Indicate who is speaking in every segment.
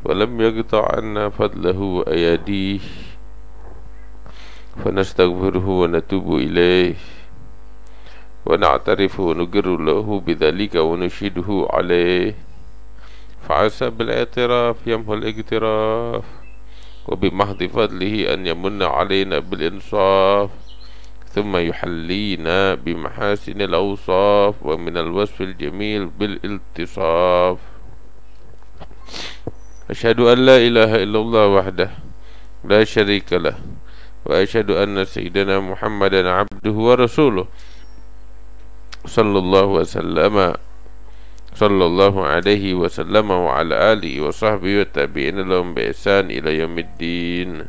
Speaker 1: ولم يقطع عنا فضله وأياديه، فنستغفره ونتوب إليه ونعترف ونقر له بذلك ونشهده عليه، فعسى بالاعتراف يمحو الاقتراف، وبمحض فضله أن يمن علينا بالإنصاف، ثم يحلينا بمحاسن الأوصاف ومن الوصف الجميل بالالتصاف. أشهد أن لا إله إلا الله وحده لا شريك له، وأشهد أن سيدنا محمدا عبده ورسوله صلى الله عليه وسلم وعلى آله وصحبه والتابعين لهم بإحسان إلى يوم الدين.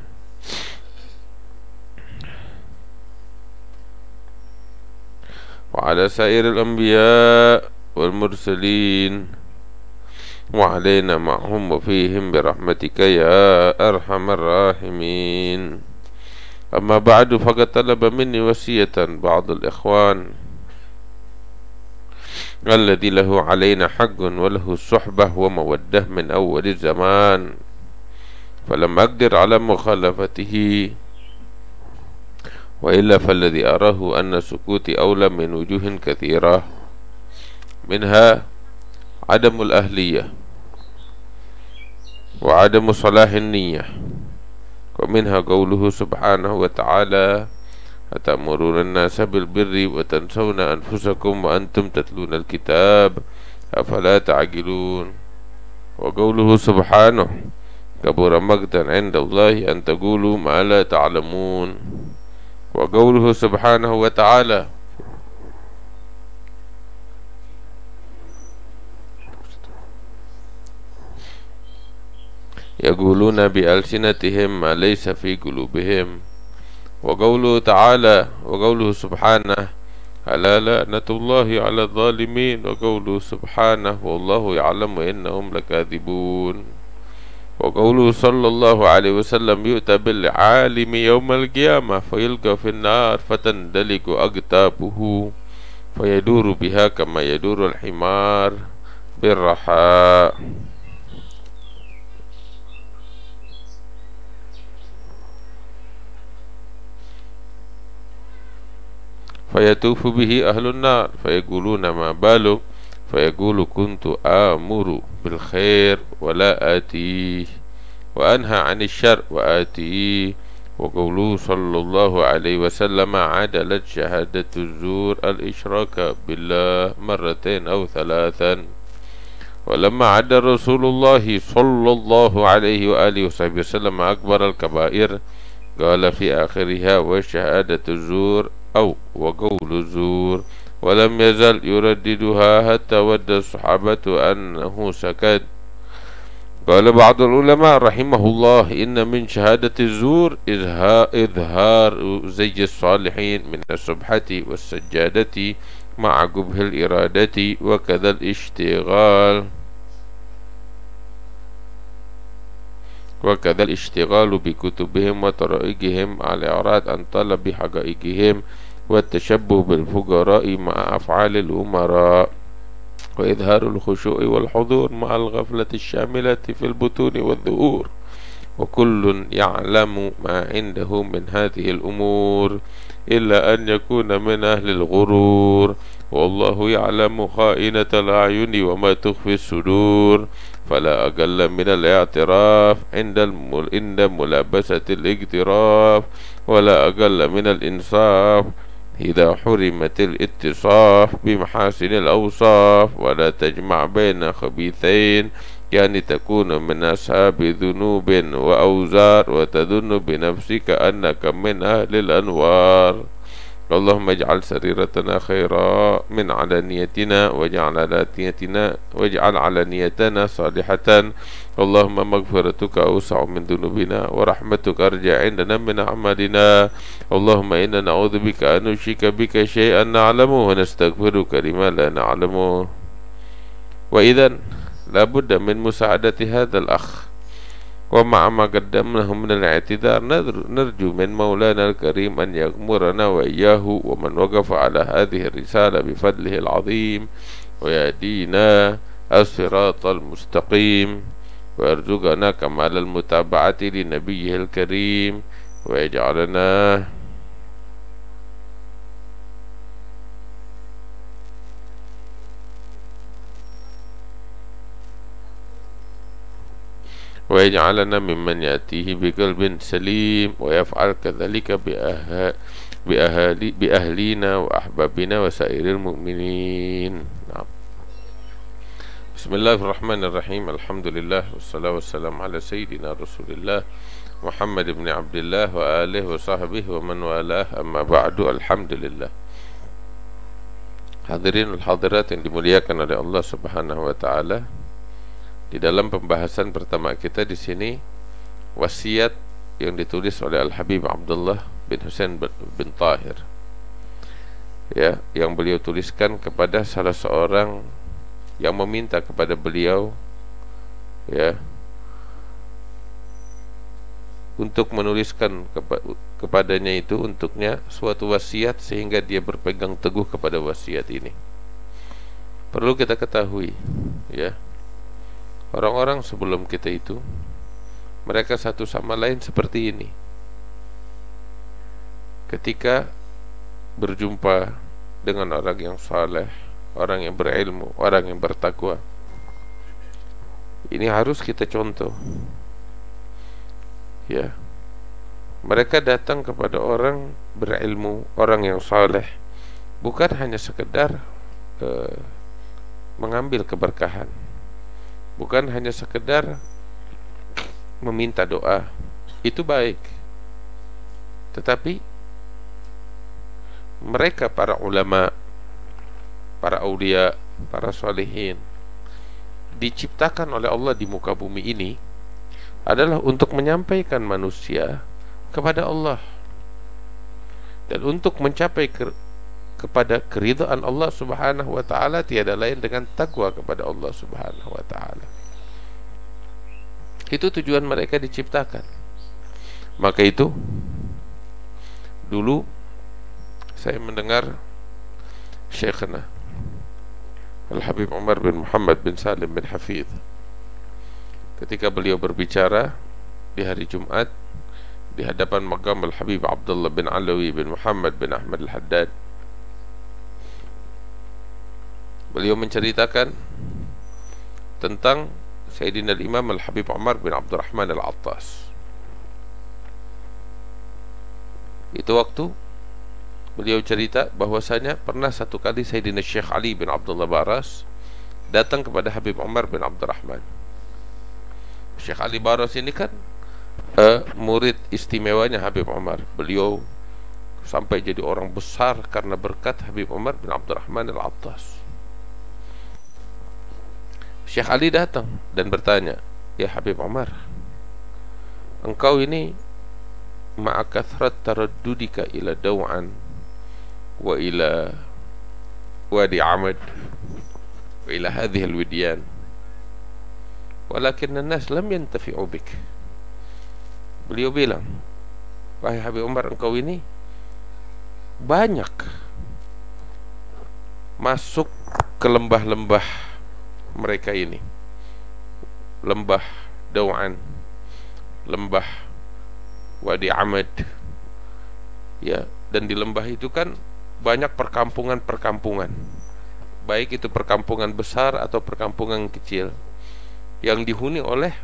Speaker 1: وعلى سائر الأنبياء والمرسلين وعلينا معهم وفيهم برحمتك يا أرحم الراحمين. أما بعد، فقد طلب مني وصية بعض الإخوان الذي له علينا حق وله الصحبة ومودة من أول الزمان، فلم أقدر على مخالفته، وإلا فالذي أراه أن سكوتي أولى من وجوه كثيرة، منها عدم الأهلية وعدم صلاح النية، ومنها قوله سبحانه وتعالى: أتأمرون الناس بالبر وتنسون أنفسكم وأنتم تتلون الكتاب أفلا تعقلون، وقوله سبحانه: كبر مقتا عند الله أن تقولوا ما لا تعلمون، وقوله سبحانه وتعالى: يقولون بألسنتهم ما ليس في قلوبهم، وقوله سبحانه: ألا لعنة الله على الظالمين، وقوله سبحانه: والله يعلم إنهم لكاذبون، وقوله صلى الله عليه وسلم: يؤتى بالعالم يوم القيامة فيلقى في النار فتندلق أقطابه فيدور بها كما يدور الحمار بالرحى. فيطوف به أهل النار فيقولون ما باله، فيقول: كنت آمر بالخير ولا آتيه، وأنهى عن الشر وآتيه. وقوله صلى الله عليه وسلم: عدلت شهادة الزور الإشراك بالله مرتين أو ثلاثا. ولما عد رسول الله صلى الله عليه وآله وصحبه وسلم أكبر الكبائر، قال في آخرها: وشهادة الزور أو وقول الزور، ولم يزل يرددها حتى ود الصحابة أنه سكت. قال بعض العلماء رحمه الله: إن من شهادة الزور إظهار زي الصالحين من السبحة والسجادة مع قبح الإرادة، وكذا الاشتغال بكتبهم وطرائقهم على إعراض عن طلب حقائقهم، والتشبه بالفقراء مع أفعال الأمراء، وإظهار الخشوع والحضور مع الغفلة الشاملة في البطون والظهور، وكل يعلم ما عنده من هذه الأمور إلا أن يكون من أهل الغرور، والله يعلم خائنة الأعين وما تخفي الصدور، فلا أقل من الاعتراف عند ملابسة الاقتراف، ولا أقل من الإنصاف إذا حرمت الاتصاف بمحاسن الأوصاف، ولا تجمع بين خبيثين، يعني تكون من أصحاب ذنوب وأوزار وتظن بنفسك أنك من أهل الأنوار. اللهم اجعل سريرتنا خيرا من علانيتنا، واجعل علانيتنا صالحة. اللهم مغفرتك أوسع من ذنوبنا، ورحمتك أرجى عندنا من أعمالنا. اللهم إنا نعوذ بك أن نشرك بك شيئا نعلمه ونستغفرك لما لا نعلمه. وإذا لابد من مساعدة هذا الأخ، ومع ما قدمناه من الاعتذار نرجو من مولانا الكريم أن يغمرنا وإياه ومن وقف على هذه الرسالة بفضله العظيم، ويهدينا الصراط المستقيم، وارزقنا كمال المتابعة لنبيه الكريم ويجعلنا ممن يأتيه بقلب سليم ويفعل كذلك بأهلنا وأحبابنا وسائر المؤمنين. نعم. بسم الله الرحمن الرحيم. الحمد لله والصلاة والسلام على سيدنا رسول الله محمد بن عبد الله وآله وصحبه ومن والاه. أما بعد. Alhamdulillah. Hadirin dan hadirat yang dimuliakan oleh Allah Subhanahu wa taala, di dalam pembahasan pertama kita di sini wasiat yang ditulis oleh Al-Habib Abdullah bin Husain bin Tahir, ya, yang beliau tuliskan kepada salah seorang yang meminta kepada beliau, ya, untuk menuliskan kepadanya itu untuknya suatu wasiat sehingga dia berpegang teguh kepada wasiat ini. Perlu kita ketahui, ya, orang-orang sebelum kita itu mereka satu sama lain seperti ini. Ketika berjumpa dengan orang yang saleh, orang yang berilmu, orang yang bertakwa, ini harus kita contoh, ya. Mereka datang kepada orang berilmu, orang yang saleh, bukan hanya sekedar mengambil keberkahan, bukan hanya sekedar meminta doa, itu baik. Tetapi mereka para ulama, para aulia, para salihin diciptakan oleh Allah di muka bumi ini adalah untuk menyampaikan manusia kepada Allah dan untuk mencapai kepada keridhaan Allah Subhanahu wa taala tiada lain dengan takwa kepada Allah Subhanahu wa taala. Itu tujuan mereka diciptakan. Maka itu dulu saya mendengar Syekhna Al-Habib Umar bin Muhammad bin Salim bin Hafidh ketika beliau berbicara di hari Jumat di hadapan maqam Al-Habib Abdullah bin Alawi bin Muhammad bin Ahmad Al-Haddad. Beliau menceritakan tentang Sayyidina Al-Imam Al-Habib Umar bin Abdurrahman Al-Attas. Itu waktu beliau cerita bahwasanya pernah satu kali Sayyidina Syekh Ali bin Abdullah Baras datang kepada Habib Umar bin Abdurrahman. Syekh Ali Baras ini kan murid istimewanya Habib Umar. Beliau sampai jadi orang besar karena berkat Habib Umar bin Abdurrahman Al-Attas. Syekh Ali datang dan bertanya, "Ya Habib Umar, engkau ini ma'a kathrat taraddudika ila daw'an wa ila wadi amad wa ila hadhihi al-widyan walakin an-nas lam yantafi'u bik." Beliau bilang, "Wahai Habib Umar, engkau ini banyak masuk ke lembah-lembah mereka ini, lembah Daw'an, lembah Wadi Amad, ya, dan di lembah itu kan banyak perkampungan-perkampungan, baik itu perkampungan besar atau perkampungan kecil yang dihuni oleh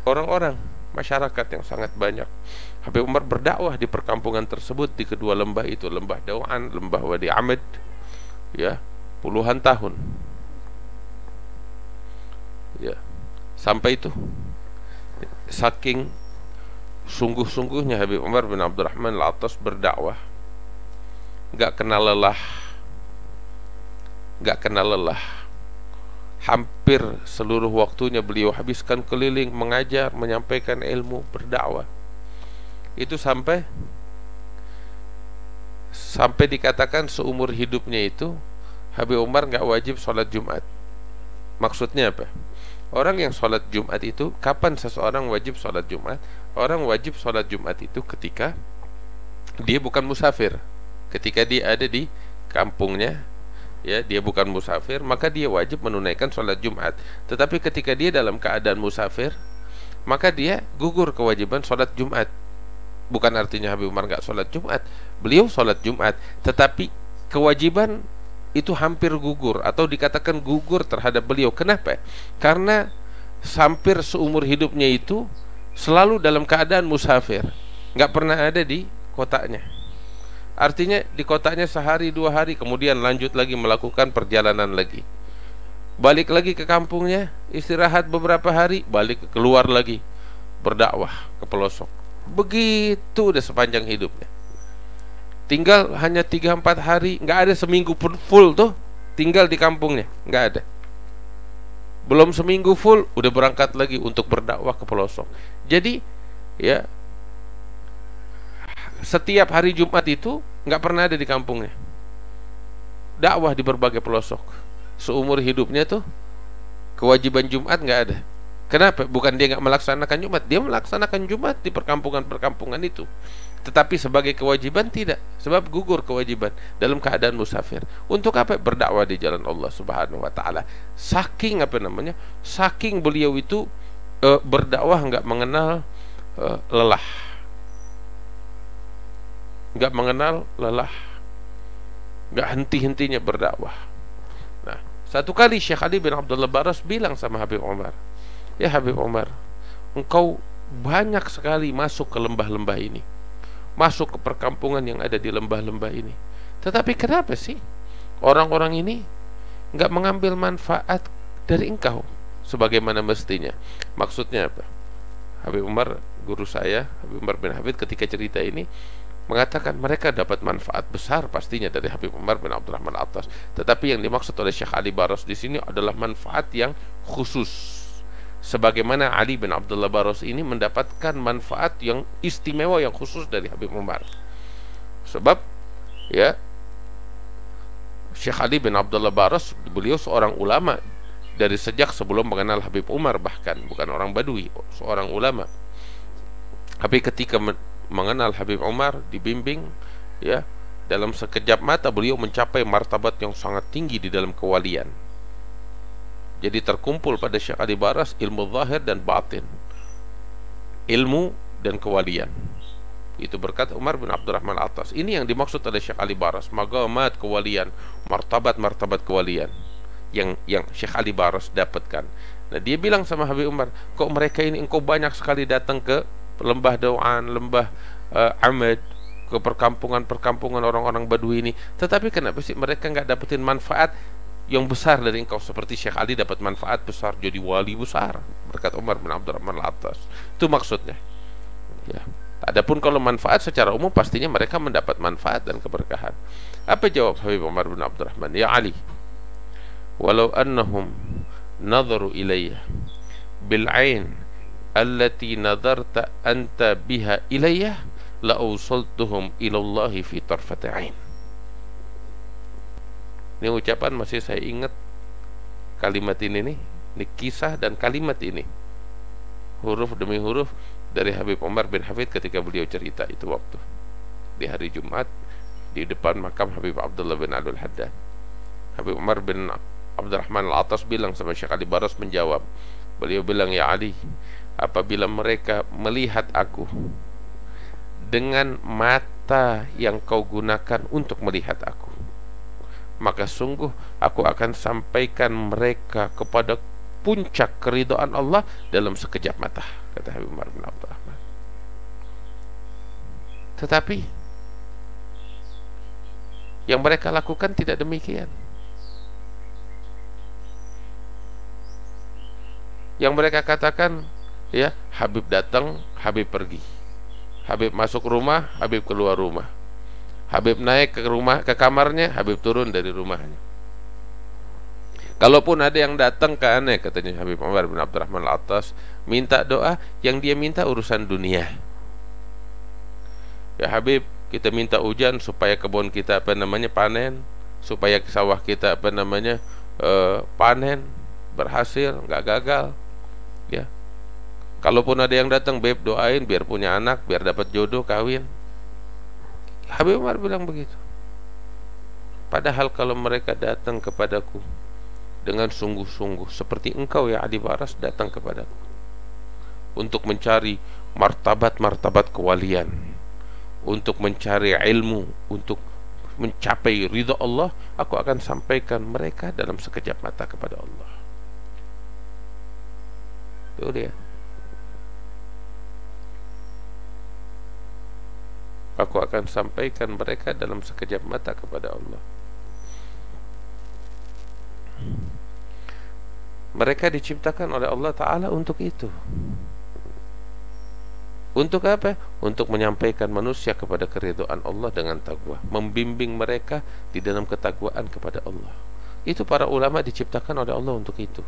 Speaker 1: orang-orang masyarakat yang sangat banyak. Habib Umar berdakwah di perkampungan tersebut, di kedua lembah itu, lembah Daw'an, lembah Wadi Amad, ya, puluhan tahun. Ya, sampai itu saking sungguh-sungguhnya Habib Umar bin Abdurrahman Al-Attas berdakwah, gak kenal lelah, gak kenal lelah. Hampir seluruh waktunya beliau habiskan keliling, mengajar, menyampaikan ilmu, berdakwah. Itu sampai dikatakan seumur hidupnya itu Habib Umar gak wajib sholat Jumat. Maksudnya apa? Orang yang sholat Jumat itu, kapan seseorang wajib sholat Jumat? Orang wajib sholat Jumat itu ketika dia bukan musafir, ketika dia ada di kampungnya, ya, dia bukan musafir, maka dia wajib menunaikan sholat Jumat. Tetapi ketika dia dalam keadaan musafir, maka dia gugur kewajiban sholat Jumat. Bukan artinya Habib Umar nggak sholat Jumat, beliau sholat Jumat, tetapi kewajiban itu hampir gugur atau dikatakan gugur terhadap beliau. Kenapa? Karena hampir seumur hidupnya itu selalu dalam keadaan musafir, nggak pernah ada di kotanya. Artinya di kotanya sehari 2 hari, kemudian lanjut lagi melakukan perjalanan lagi, balik lagi ke kampungnya, istirahat beberapa hari, balik keluar lagi berdakwah ke pelosok. Begitu udah sepanjang hidupnya. Tinggal hanya 3-4 hari, nggak ada seminggu pun full tuh tinggal di kampungnya, nggak ada. Belum seminggu full udah berangkat lagi untuk berdakwah ke pelosok. Jadi ya, setiap hari Jumat itu nggak pernah ada di kampungnya, dakwah di berbagai pelosok. Seumur hidupnya tuh kewajiban Jumat nggak ada. Kenapa? Bukan dia nggak melaksanakan Jumat, dia melaksanakan Jumat di perkampungan-perkampungan itu, tetapi sebagai kewajiban tidak, sebab gugur kewajiban dalam keadaan musafir. Untuk apa? Berdakwah di jalan Allah Subhanahu wa taala. Saking saking beliau itu berdakwah nggak mengenal lelah. Nggak mengenal lelah, nggak henti-hentinya berdakwah. Nah, satu kali Syekh Ali bin Abdullah Baras bilang sama Habib Umar, "Ya Habib Umar, engkau banyak sekali masuk ke lembah-lembah ini, masuk ke perkampungan yang ada di lembah-lembah ini. Tetapi kenapa sih orang-orang ini nggak mengambil manfaat dari engkau sebagaimana mestinya?" Maksudnya apa? Habib Umar, guru saya, Habib Umar bin Hafid, ketika cerita ini mengatakan mereka dapat manfaat besar pastinya dari Habib Umar bin Abdurrahman Al-Attas. Tetapi yang dimaksud oleh Syekh Ali Baras di sini adalah manfaat yang khusus. Sebagaimana Ali bin Abdullah Baras ini mendapatkan manfaat yang istimewa, yang khusus dari Habib Umar. Sebab ya, Syekh Ali bin Abdullah Baras, beliau seorang ulama dari sejak sebelum mengenal Habib Umar, bahkan bukan orang Badui, seorang ulama. Tapi ketika mengenal Habib Umar, dibimbing ya, dalam sekejap mata beliau mencapai martabat yang sangat tinggi di dalam kewalian. Jadi terkumpul pada Syekh Ali Baras ilmu zahir dan batin, ilmu dan kewalian. Itu berkat Umar bin Abdurrahman Al-Attas. Ini yang dimaksud oleh Syekh Ali Baras, maqamat kewalian, martabat kewalian yang Syekh Ali Baras dapatkan. Nah, dia bilang sama Habib Umar, "Kok mereka ini engkau banyak sekali datang ke lembah Dau'an, lembah Ahmad, ke perkampungan-perkampungan orang-orang Badui ini, tetapi kenapa sih mereka nggak dapetin manfaat yang besar dari engkau seperti Syekh Ali dapat manfaat besar jadi wali besar berkat Umar bin Abdurrahman Al-Attas?" Itu maksudnya. Ya. Adapun kalau manfaat secara umum pastinya mereka mendapat manfaat dan keberkahan. Apa jawab Habib Umar bin Abdurrahman? "Ya Ali, walau annahum nadharu ilayya bil ain allati nadarta anta biha ilayya la awsaltuhum ilallahi fi tarfati ain." Ini ucapan masih saya ingat kalimat ini nih, ini kisah dan kalimat ini huruf demi huruf dari Habib Umar bin Hafid ketika beliau cerita itu waktu di hari Jumat di depan makam Habib Abdullah bin Abdul Haddad. Habib Umar bin Abdurrahman Al-Attas bilang sama Syekh Ali Baras, menjawab. Beliau bilang, "Ya Ali, apabila mereka melihat aku dengan mata yang kau gunakan untuk melihat aku, maka sungguh aku akan sampaikan mereka kepada puncak keridhaan Allah dalam sekejap mata," kata Habib Umar bin Abdurrahman. Tetapi yang mereka lakukan tidak demikian. Yang mereka katakan, ya, Habib datang, Habib pergi. Habib masuk rumah, Habib keluar rumah. Habib naik ke rumah, ke kamarnya, Habib turun dari rumahnya. Kalaupun ada yang datang ke aneh, katanya Habib Umar bin Abdurrahman Al-Attas, minta doa, yang dia minta urusan dunia. "Ya Habib, kita minta hujan supaya kebun kita panen, supaya sawah kita panen, berhasil, nggak gagal." Ya, kalaupun ada yang datang, "Beb, doain biar punya anak, biar dapat jodoh, kawin." Habib Umar bilang begitu. Padahal kalau mereka datang kepadaku dengan sungguh-sungguh seperti engkau ya Adi Baras datang kepadaku untuk mencari martabat-martabat kewalian, untuk mencari ilmu, untuk mencapai ridha Allah, aku akan sampaikan mereka dalam sekejap mata kepada Allah. Itu dia. Aku akan sampaikan mereka dalam sekejap mata kepada Allah. Mereka diciptakan oleh Allah Ta'ala untuk itu. Untuk apa? Untuk menyampaikan manusia kepada keridhaan Allah dengan takwa, membimbing mereka di dalam ketakwaan kepada Allah. Itu para ulama diciptakan oleh Allah untuk itu.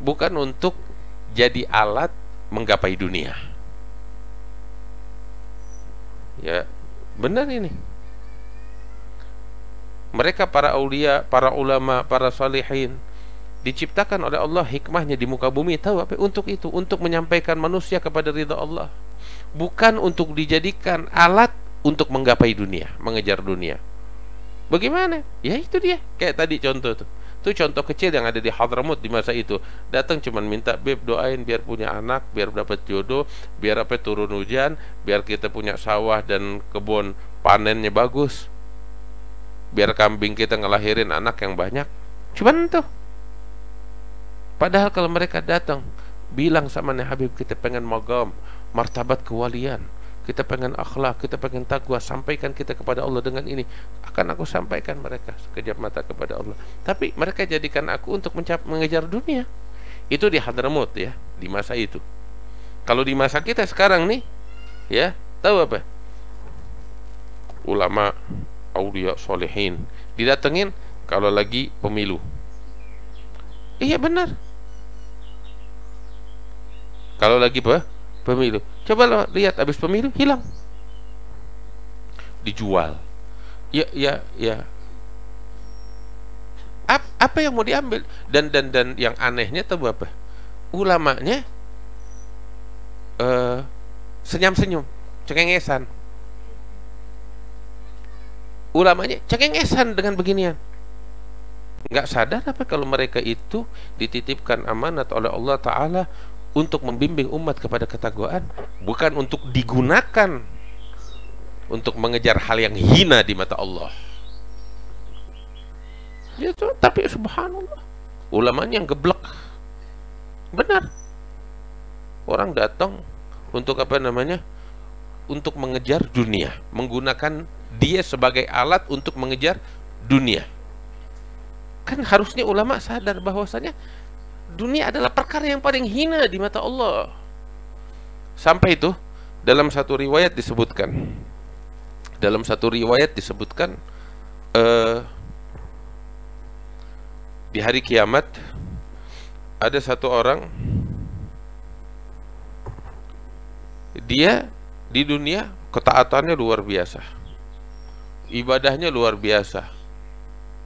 Speaker 1: Bukan untuk jadi alat menggapai dunia. Ya, benar ini. Mereka para aulia, para ulama, para salihin diciptakan oleh Allah, hikmahnya di muka bumi tahu apa? Untuk itu, untuk menyampaikan manusia kepada ridha Allah. Bukan untuk dijadikan alat untuk menggapai dunia, mengejar dunia. Bagaimana? Ya itu dia. Kayak tadi contoh tuh. Itu contoh kecil yang ada di Hadramut di masa itu. Datang cuman minta, "Beb, doain biar punya anak, biar dapat jodoh, biar apa turun hujan, biar kita punya sawah dan kebun panennya bagus. Biar kambing kita ngelahirin anak yang banyak." Cuman tuh. Padahal kalau mereka datang bilang sama Nabi Habib, kita pengen magam, martabat kewalian, kita pengen akhlak, kita pengen takwa, sampaikan kita kepada Allah dengan ini, akan aku sampaikan mereka sekejap mata kepada Allah. Tapi mereka jadikan aku untuk mengejar dunia. Itu di Hadramut ya, di masa itu. Kalau di masa kita sekarang nih, ya, tahu apa? Ulama, aulia, solehin didatengin kalau lagi pemilu. Iya benar. Kalau lagi pemilu, coba lihat habis pemilu hilang, dijual. Ya. Apa yang mau diambil? Dan yang anehnya tahu apa? Ulamanya senyum-senyum, cengengesan. Ulamanya cengengesan dengan beginian. Nggak sadar apa kalau mereka itu dititipkan amanat oleh Allah Ta'ala untuk membimbing umat kepada ketakwaan, bukan untuk digunakan untuk mengejar hal yang hina di mata Allah. Gitu. Tapi subhanallah, ulamanya yang geblek. Benar. Orang datang untuk apa namanya? Untuk mengejar dunia, menggunakan dia sebagai alat untuk mengejar dunia. Kan harusnya ulama sadar bahwasanya dunia adalah perkara yang paling hina di mata Allah. Sampai itu dalam satu riwayat disebutkan, di hari kiamat ada satu orang, dia di dunia ketaatannya luar biasa, ibadahnya luar biasa,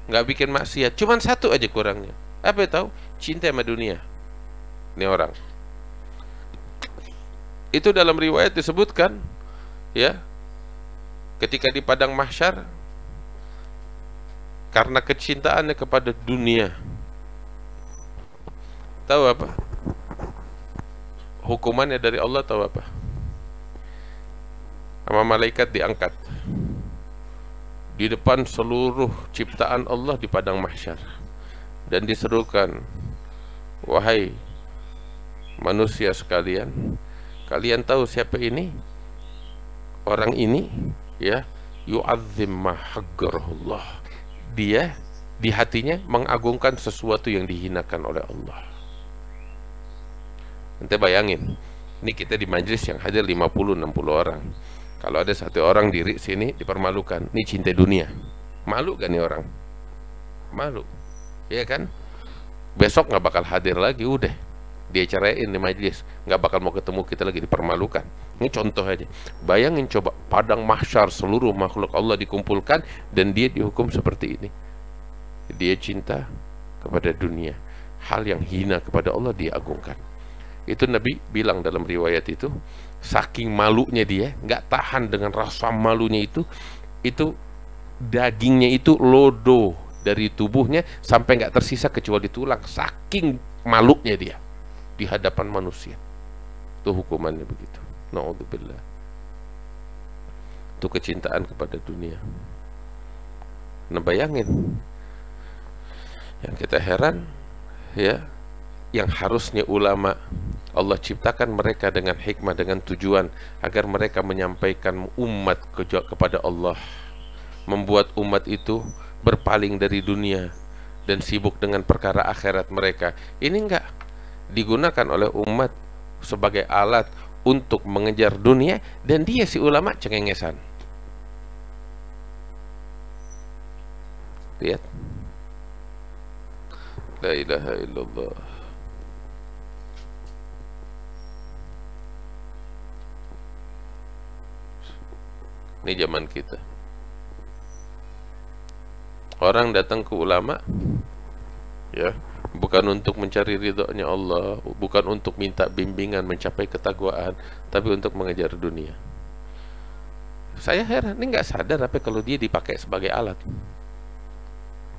Speaker 1: nggak bikin maksiat, cuman satu aja kurangnya. Apa tahu? Cinta sama dunia. Ini orang. Itu dalam riwayat disebutkan, ya, ketika di padang mahsyar, karena kecintaannya kepada dunia, tahu apa? Hukumannya dari Allah tahu apa? Sama malaikat diangkat di depan seluruh ciptaan Allah di padang mahsyar, dan diserukan, "Wahai manusia sekalian, kalian tahu siapa ini? Orang ini, ya, yu'azzim ma haggarahullah." Dia di hatinya mengagungkan sesuatu yang dihinakan oleh Allah. Nanti bayangin, ini kita di majelis yang hadir 50-60 orang. Kalau ada satu orang diri sini dipermalukan, ini cinta dunia. Malu gak nih orang? Malu. Ya kan? Besok nggak bakal hadir lagi, udah dia ceraiin di majelis, nggak bakal mau ketemu kita lagi, dipermalukan. Ini contoh aja. Bayangin coba padang mahsyar seluruh makhluk Allah dikumpulkan dan dia dihukum seperti ini. Dia cinta kepada dunia, hal yang hina kepada Allah dia agungkan. Itu Nabi bilang dalam riwayat itu, saking malunya dia, nggak tahan dengan rasa malunya itu dagingnya itu lodo dari tubuhnya sampai nggak tersisa kecuali tulang, saking malunya dia di hadapan manusia. Itu hukumannya begitu. Na'udzubillah. Itu kecintaan kepada dunia. Nah bayangin, yang kita heran ya, yang harusnya ulama Allah ciptakan mereka dengan hikmah, dengan tujuan agar mereka menyampaikan umat kepada Allah, membuat umat itu berpaling dari dunia dan sibuk dengan perkara akhirat mereka. Ini enggak digunakan oleh umat sebagai alat untuk mengejar dunia, dan dia si ulama cengengesan. Lihat, la ilaha illallah. Ini zaman kita. Orang datang ke ulama ya, bukan untuk mencari ridhonya Allah, bukan untuk minta bimbingan mencapai ketakwaan, tapi untuk mengejar dunia. Saya heran, ini nggak sadar apa kalau dia dipakai sebagai alat.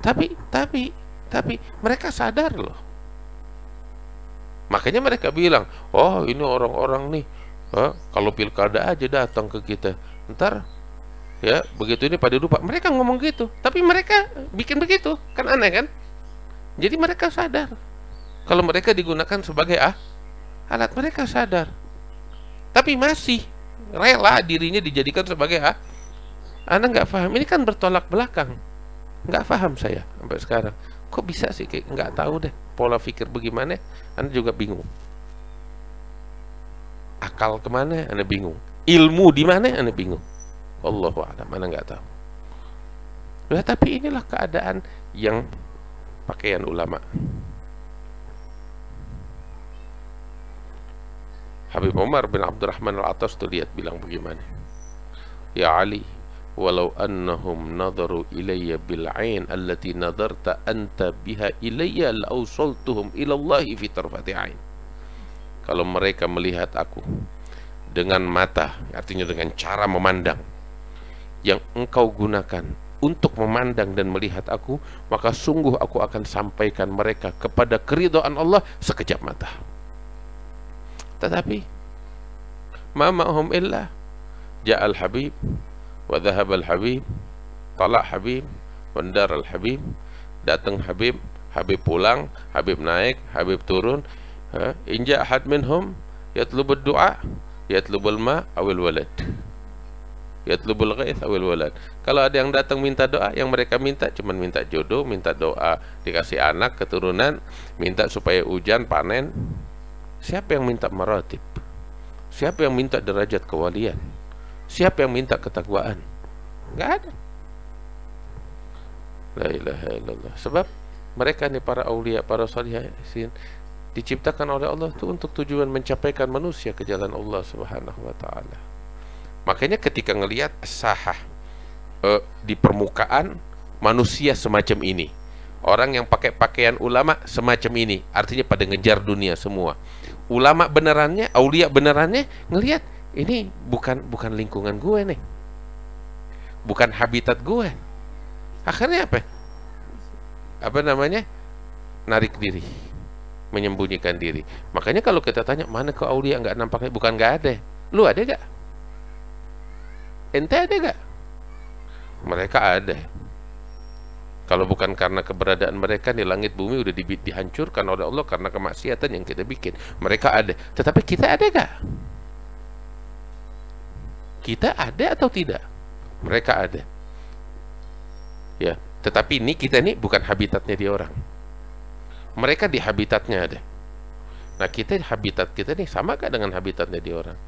Speaker 1: Tapi mereka sadar loh. Makanya mereka bilang, oh ini orang-orang nih, kalau pilkada aja datang ke kita, ntar ya begitu ini pada lupa. Mereka ngomong gitu, tapi mereka bikin begitu, kan aneh kan? Jadi mereka sadar kalau mereka digunakan sebagai alat, mereka sadar, tapi masih rela dirinya dijadikan sebagai Anda nggak paham, ini kan bertolak belakang. Nggak paham saya sampai sekarang, kok bisa sih, kayak nggak tahu deh pola pikir bagaimana. Anda juga bingung, akal kemana Anda bingung, ilmu di mana Anda bingung. Allahu a'lam, mana nggak tahu. Nah, tapi inilah keadaan yang pakaian ulama. Habib Umar bin Abdurrahman al-Attas tuh lihat bilang bagaimana, ya Ali, walau annahum nadaru ilayya bil ain allati nadarta anta biha ilayya la awsaltuhum ila Allah fi tarfati ain. Kalau mereka melihat aku dengan mata, artinya dengan cara memandang yang engkau gunakan untuk memandang dan melihat aku, maka sungguh aku akan sampaikan mereka kepada keridhaan Allah sekejap mata. Tetapi ma ma'hum illa ja'al habib wa dhahabal habib, talak habib, wandaral habib. Datang habib, habib pulang, habib naik, habib turun. Inja ahad minhum yatlubud du'a, yatlubul ma awil walad, yatlubul ghaith awil walad. Kalau ada yang datang minta doa, yang mereka minta cuma minta jodoh, minta doa dikasih anak, keturunan, minta supaya hujan, panen. Siapa yang minta maratib? Siapa yang minta derajat kewalian? Siapa yang minta ketakwaan? Enggak ada. La ilaha illallah. Sebab mereka nih para aulia, para salihin, diciptakan oleh Allah itu untuk tujuan mencapaikan manusia ke jalan Allah Subhanahu wa taala. Makanya ketika ngelihat sahah di permukaan manusia semacam ini, orang yang pakai pakaian ulama semacam ini, artinya pada ngejar dunia semua. Ulama benerannya, aulia benerannya ngelihat ini bukan lingkungan gue nih, bukan habitat gue. Akhirnya apa namanya, narik diri, menyembunyikan diri. Makanya kalau kita tanya mana ke aulia nggak nampaknya, bukan nggak ada. Lu ada gak? Ente ada gak? Mereka ada. Kalau bukan karena keberadaan mereka nih, langit bumi udah dihancurkan oleh Allah karena kemaksiatan yang kita bikin. Mereka ada. Tetapi kita ada gak? Kita ada atau tidak? Mereka ada. Ya, tetapi ini kita nih bukan habitatnya dia orang. Mereka di habitatnya ada. Nah, kita habitat kita nih sama gak dengan habitatnya dia orang?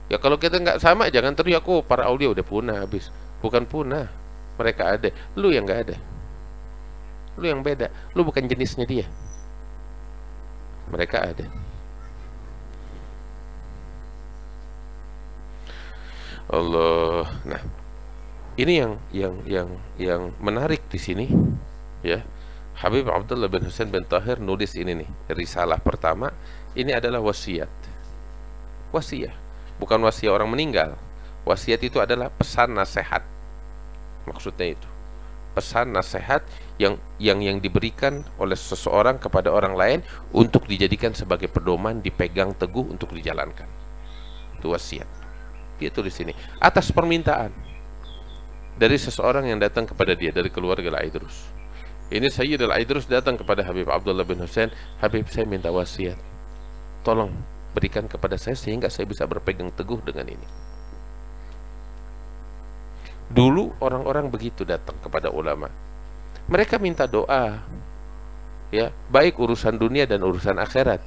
Speaker 1: Ya kalau kita nggak sama, jangan teriak, oh para aulia udah punah habis. Bukan punah, mereka ada. Lu yang nggak ada, lu yang beda, lu bukan jenisnya dia. Mereka ada. Allah. Nah, ini yang menarik di sini, ya. Habib Abdullah bin Husain bin Tahir nulis ini nih, risalah pertama. Ini adalah wasiat. Wasiat, bukan wasiat orang meninggal. Wasiat itu adalah pesan nasihat. Maksudnya itu pesan nasihat yang diberikan oleh seseorang kepada orang lain untuk dijadikan sebagai pedoman, dipegang teguh untuk dijalankan. Itu wasiat. Dia tulis ini atas permintaan dari seseorang yang datang kepada dia dari keluarga Al-Aidrus. Ini Sayyid Al-Aidrus datang kepada Habib Abdullah bin Husain, Habib, saya minta wasiat, tolong berikan kepada saya sehingga saya bisa berpegang teguh dengan ini. Dulu orang-orang begitu datang kepada ulama. Mereka minta doa, ya, baik urusan dunia dan urusan akhirat.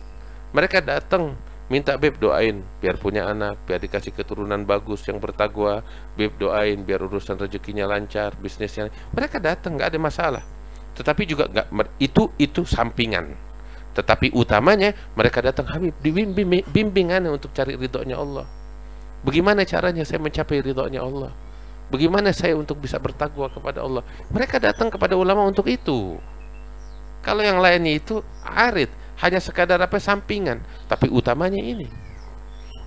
Speaker 1: Mereka datang minta, Beb doain biar punya anak, biar dikasih keturunan bagus yang bertakwa, Beb doain biar urusan rezekinya lancar, bisnisnya. Mereka datang, nggak ada masalah. Tetapi juga nggak, itu sampingan. Tetapi utamanya mereka datang, Habib bimbingan untuk cari ridhonya Allah. Bagaimana caranya saya mencapai ridhonya Allah? Bagaimana saya untuk bisa bertakwa kepada Allah? Mereka datang kepada ulama untuk itu. Kalau yang lainnya itu arid, hanya sekadar apa, sampingan, tapi utamanya ini.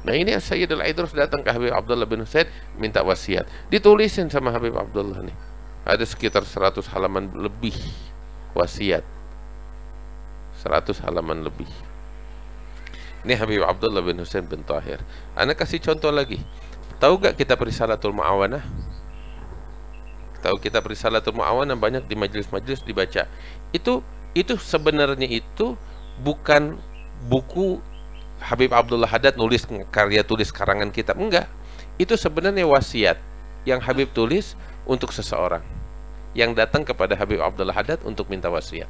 Speaker 1: Nah, ini Sayyid Al-Aidrus datang ke Habib Abdullah bin Husain minta wasiat. Ditulisin sama Habib Abdullah nih. Ada sekitar 100 halaman lebih wasiat. 100 halaman lebih. Ini Habib Abdullah bin Husain bin Tahir. Ana kasih contoh lagi. Tahu gak kitab Risalatul Mu'awanah? Tahu kitab Risalatul Mu'awanah banyak di majelis-majelis dibaca. Itu sebenarnya itu bukan buku Habib Abdullah Haddad nulis karya tulis karangan kitab, enggak. Itu sebenarnya wasiat yang Habib tulis untuk seseorang yang datang kepada Habib Abdullah Haddad untuk minta wasiat.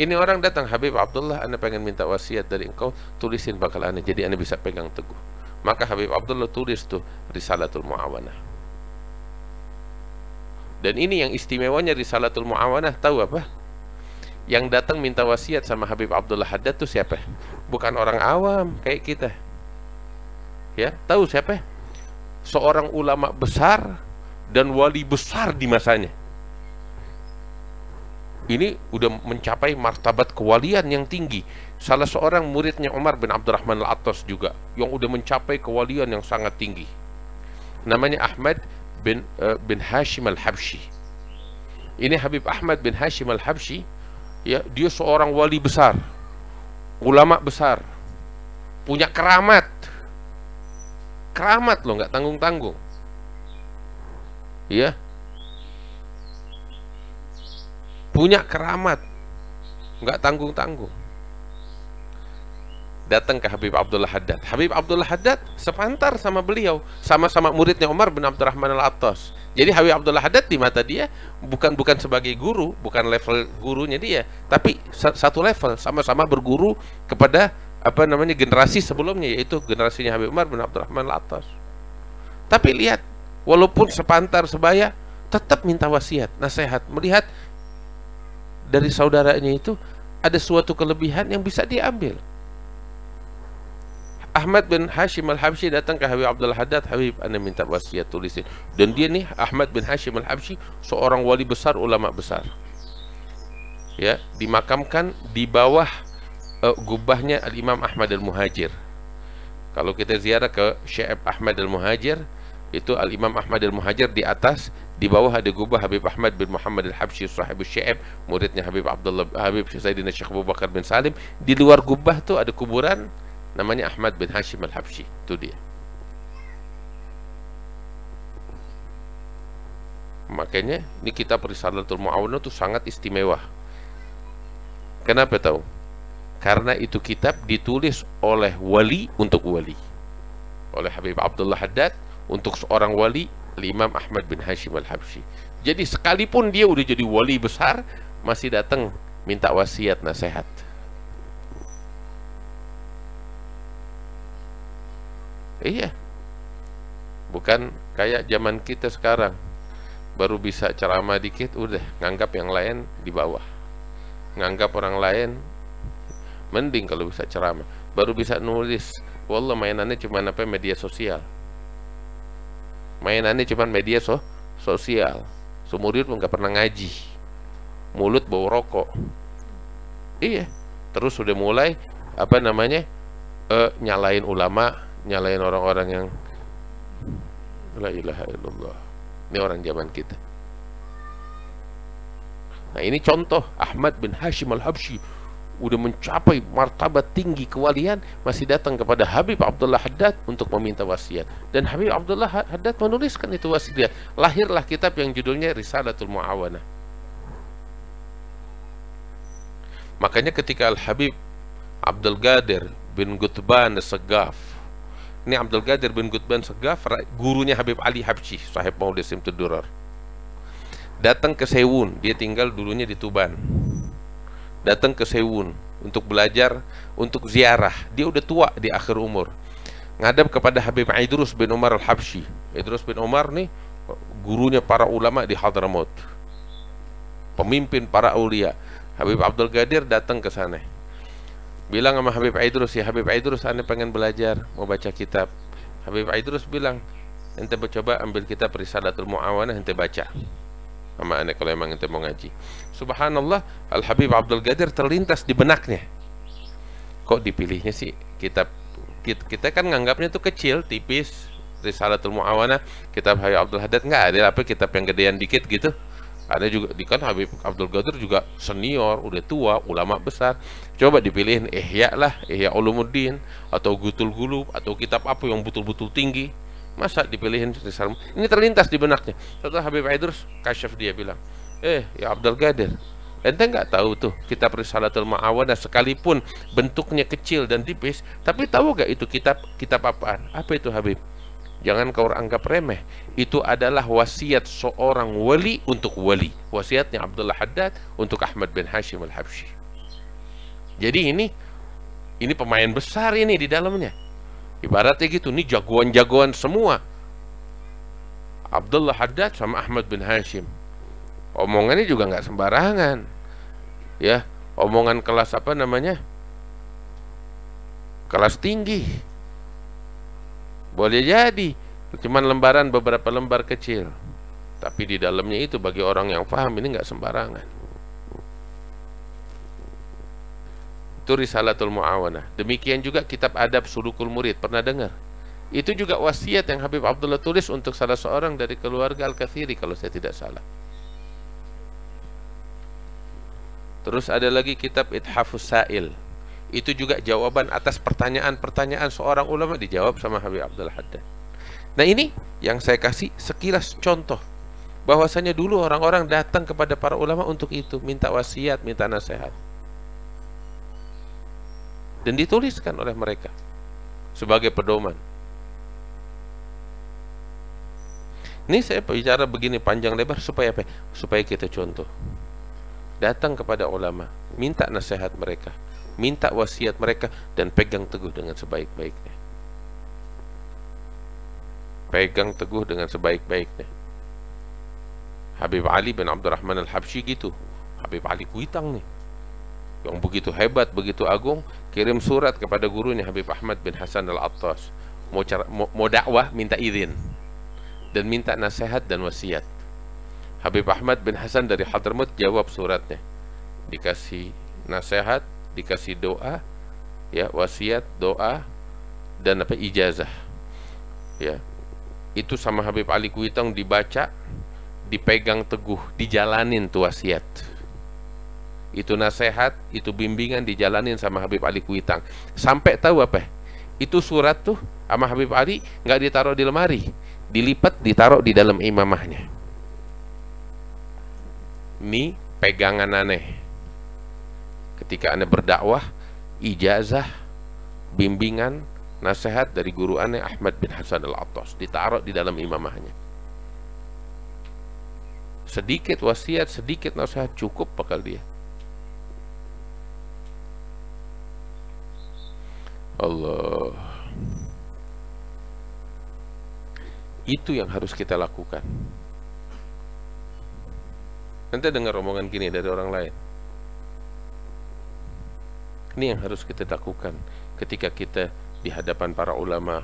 Speaker 1: Ini orang datang, Habib Abdullah, Anda pengen minta wasiat dari engkau, tulisin bakal Anda, jadi Anda bisa pegang teguh. Maka Habib Abdullah tulis tuh Risalatul Mu'awanah. Dan ini yang istimewanya Risalatul Mu'awanah, tahu apa? Yang datang minta wasiat sama Habib Abdullah Haddad tuh siapa? Bukan orang awam kayak kita. Ya, tahu siapa? Seorang ulama besar dan wali besar di masanya. Ini udah mencapai martabat kewalian yang tinggi. Salah seorang muridnya Umar bin Abdurrahman Al-Attas juga, yang udah mencapai kewalian yang sangat tinggi. Namanya Ahmad bin Hashim Al-Habsyi. Ini Habib Ahmad bin Hashim Al-Habsyi, ya, dia seorang wali besar, ulama besar, punya keramat. Keramat loh, nggak tanggung-tanggung. Ya, punya keramat, nggak tanggung-tanggung. Datang ke Habib Abdullah Haddad. Habib Abdullah Haddad sepantar sama beliau, sama-sama muridnya Umar bin Abdurrahman Al-Attas. Jadi Habib Abdullah Haddad di mata dia bukan sebagai guru, bukan level gurunya dia, tapi satu level, sama-sama berguru kepada generasi sebelumnya, yaitu generasinya Habib Umar bin Abdurrahman Al-Attas. Tapi lihat, walaupun sepantar sebaya, tetap minta wasiat, nasihat, melihat dari saudaranya itu ada suatu kelebihan yang bisa diambil. Ahmad bin Hashim Al-Habsyi datang ke Habib Abdullah Haddad, Habib, Anda minta wasiat, tulisin. Dan dia nih, Ahmad bin Hashim Al-Habsyi, seorang wali besar, ulama besar. Ya, dimakamkan di bawah gubahnya Al-Imam Ahmad Al-Muhajir. Kalau kita ziarah ke Syekh Ahmad Al-Muhajir, itu Al-Imam Ahmad Al-Muhajir di atas, di bawah ada gubah Habib Ahmad bin Muhammad Al-Habsyi, sahibus Syekh, muridnya Habib Sayyidina Syekh Abu Bakar bin Salim. Di luar gubah tuh ada kuburan namanya Ahmad bin Hashim Al-Habsyi. Itu dia. Makanya ini kitab Risalatul Mu'awanah itu sangat istimewa. Kenapa tahu? Karena itu kitab ditulis oleh wali untuk wali, oleh Habib Abdullah Haddad untuk seorang wali, Imam Ahmad bin Hashim Al-Habsyi. Jadi sekalipun dia udah jadi wali besar, masih datang minta wasiat, nasihat. Iya, bukan kayak zaman kita sekarang, baru bisa ceramah dikit udah nganggap yang lain di bawah, nganggap orang lain mending kalau bisa ceramah, baru bisa nulis, wallah mainannya cuma media sosial, mainannya cuma media sosial. seumur hidup nggak pernah ngaji, mulut bau rokok. Iya, terus sudah mulai apa namanya nyalain ulama, nyalain orang-orang yang la ilaha illallah. Ini orang zaman kita. Nah ini contoh Ahmad bin Hashim al-Habsyi udah mencapai martabat tinggi kewalian, masih datang kepada Habib Abdullah Haddad untuk meminta wasiat. Dan Habib Abdullah Haddad menuliskan itu wasiat. Lahirlah kitab yang judulnya Risalatul Mu'awanah. Makanya ketika Al-Habib Abdul Qadir bin Qutban As-Saggaf, ini Abdul Qadir bin Qutban As-Saggaf gurunya Habib Ali Habsyi, sahib Maulid Simtud Durar, datang ke Sewun. Dia tinggal dulunya di Tuban, datang ke Sewun untuk belajar, untuk ziarah. Dia udah tua di akhir umur, ngadap kepada Habib Idrus bin Umar Al-Habsyi. Idrus bin Umar nih gurunya para ulama di Hadramaut, pemimpin para aulia. Habib Abdul Qadir datang ke sana, bilang sama Habib Idrus, ya Habib Idrus, ane pengen belajar, mau baca kitab. Habib Idrus bilang, ente coba ambil kitab Risalatul Mu'awanah, ente baca sama ane kalau emang ente mau ngaji. Subhanallah, Al Habib Abdul Qadir terlintas di benaknya, kok dipilihnya sih kitab kita kan nganggapnya tuh kecil, tipis, Risalatul Mu'awanah, kitab Habib Abdul Haddad nggak ada apa kitab yang gedean dikit gitu. Ada juga di kan Habib Abdul Qadir juga senior, udah tua, ulama besar. Coba dipilihin Ihya lah, Ihya Ulumuddin atau Gutul Gulub atau kitab apa yang betul-betul tinggi. Masa dipilihin Risalah? Ini terlintas di benaknya. Setelah Habib Idrus kasyaf, dia bilang, ya Abdul Qadir, ente nggak tahu tuh kitab Risalatul Mu'awanah sekalipun bentuknya kecil dan tipis, tapi tahu gak itu kitab apaan? Apa itu Habib? Jangan kau anggap remeh. Itu adalah wasiat seorang wali untuk wali. Wasiatnya Abdullah Haddad untuk Ahmad bin Hashim al-Habsyi. Jadi ini pemain besar ini di dalamnya. Ibaratnya gitu, ini jagoan-jagoan semua. Abdullah Haddad sama Ahmad bin Hashim. Omongannya juga nggak sembarangan. Ya, omongan kelas apa namanya? Kelas tinggi. Boleh jadi cuman lembaran, beberapa lembar kecil, tapi di dalamnya itu bagi orang yang paham ini nggak sembarangan. Itu Risalatul Mu'awanah. Demikian juga kitab Adab Sulukul Murid, pernah dengar? Itu juga wasiat yang Habib Abdullah tulis untuk salah seorang dari keluarga Al-Kathiri kalau saya tidak salah. Terus ada lagi kitab Ithafus Sa'il. Itu juga jawaban atas pertanyaan-pertanyaan seorang ulama, dijawab sama Habib Abdullah Haddad. Nah ini yang saya kasih sekilas contoh bahwasanya dulu orang-orang datang kepada para ulama untuk itu, minta wasiat, minta nasihat, dan dituliskan oleh mereka sebagai pedoman. Ini saya bicara begini panjang lebar supaya apa? Supaya kita contoh. Datang kepada ulama, minta nasihat mereka, minta wasiat mereka, dan pegang teguh dengan sebaik-baiknya. Pegang teguh dengan sebaik-baiknya. Habib Ali bin Abdurrahman Al-Habsyi gitu. Habib Ali Kuitang nih, yang begitu hebat, begitu agung, kirim surat kepada gurunya Habib Ahmad bin Hasan Al-Attas, mau dakwah, minta izin dan minta nasihat dan wasiat. Habib Ahmad bin Hasan dari Hadramaut jawab suratnya, dikasih nasihat, dikasih doa, ya, wasiat, doa, dan apa, ijazah, ya. Itu sama Habib Ali Kuitang dibaca, dipegang teguh, dijalanin tuh wasiat, itu nasihat, itu bimbingan dijalanin sama Habib Ali Kuitang. Sampai tahu apa? Itu surat tuh sama Habib Ali nggak ditaruh di lemari, dilipat, ditaruh di dalam imamahnya. Ini pegangan aneh. Ketika Anda berdakwah, ijazah, bimbingan, nasihat dari guru aneh Ahmad bin Hasan Al-Attas ditaruh di dalam imamahnya. Sedikit wasiat, sedikit nasihat cukup bakal dia. Allah. Itu yang harus kita lakukan. Nanti dengar omongan gini dari orang lain. Ini yang harus kita lakukan ketika kita di hadapan para ulama.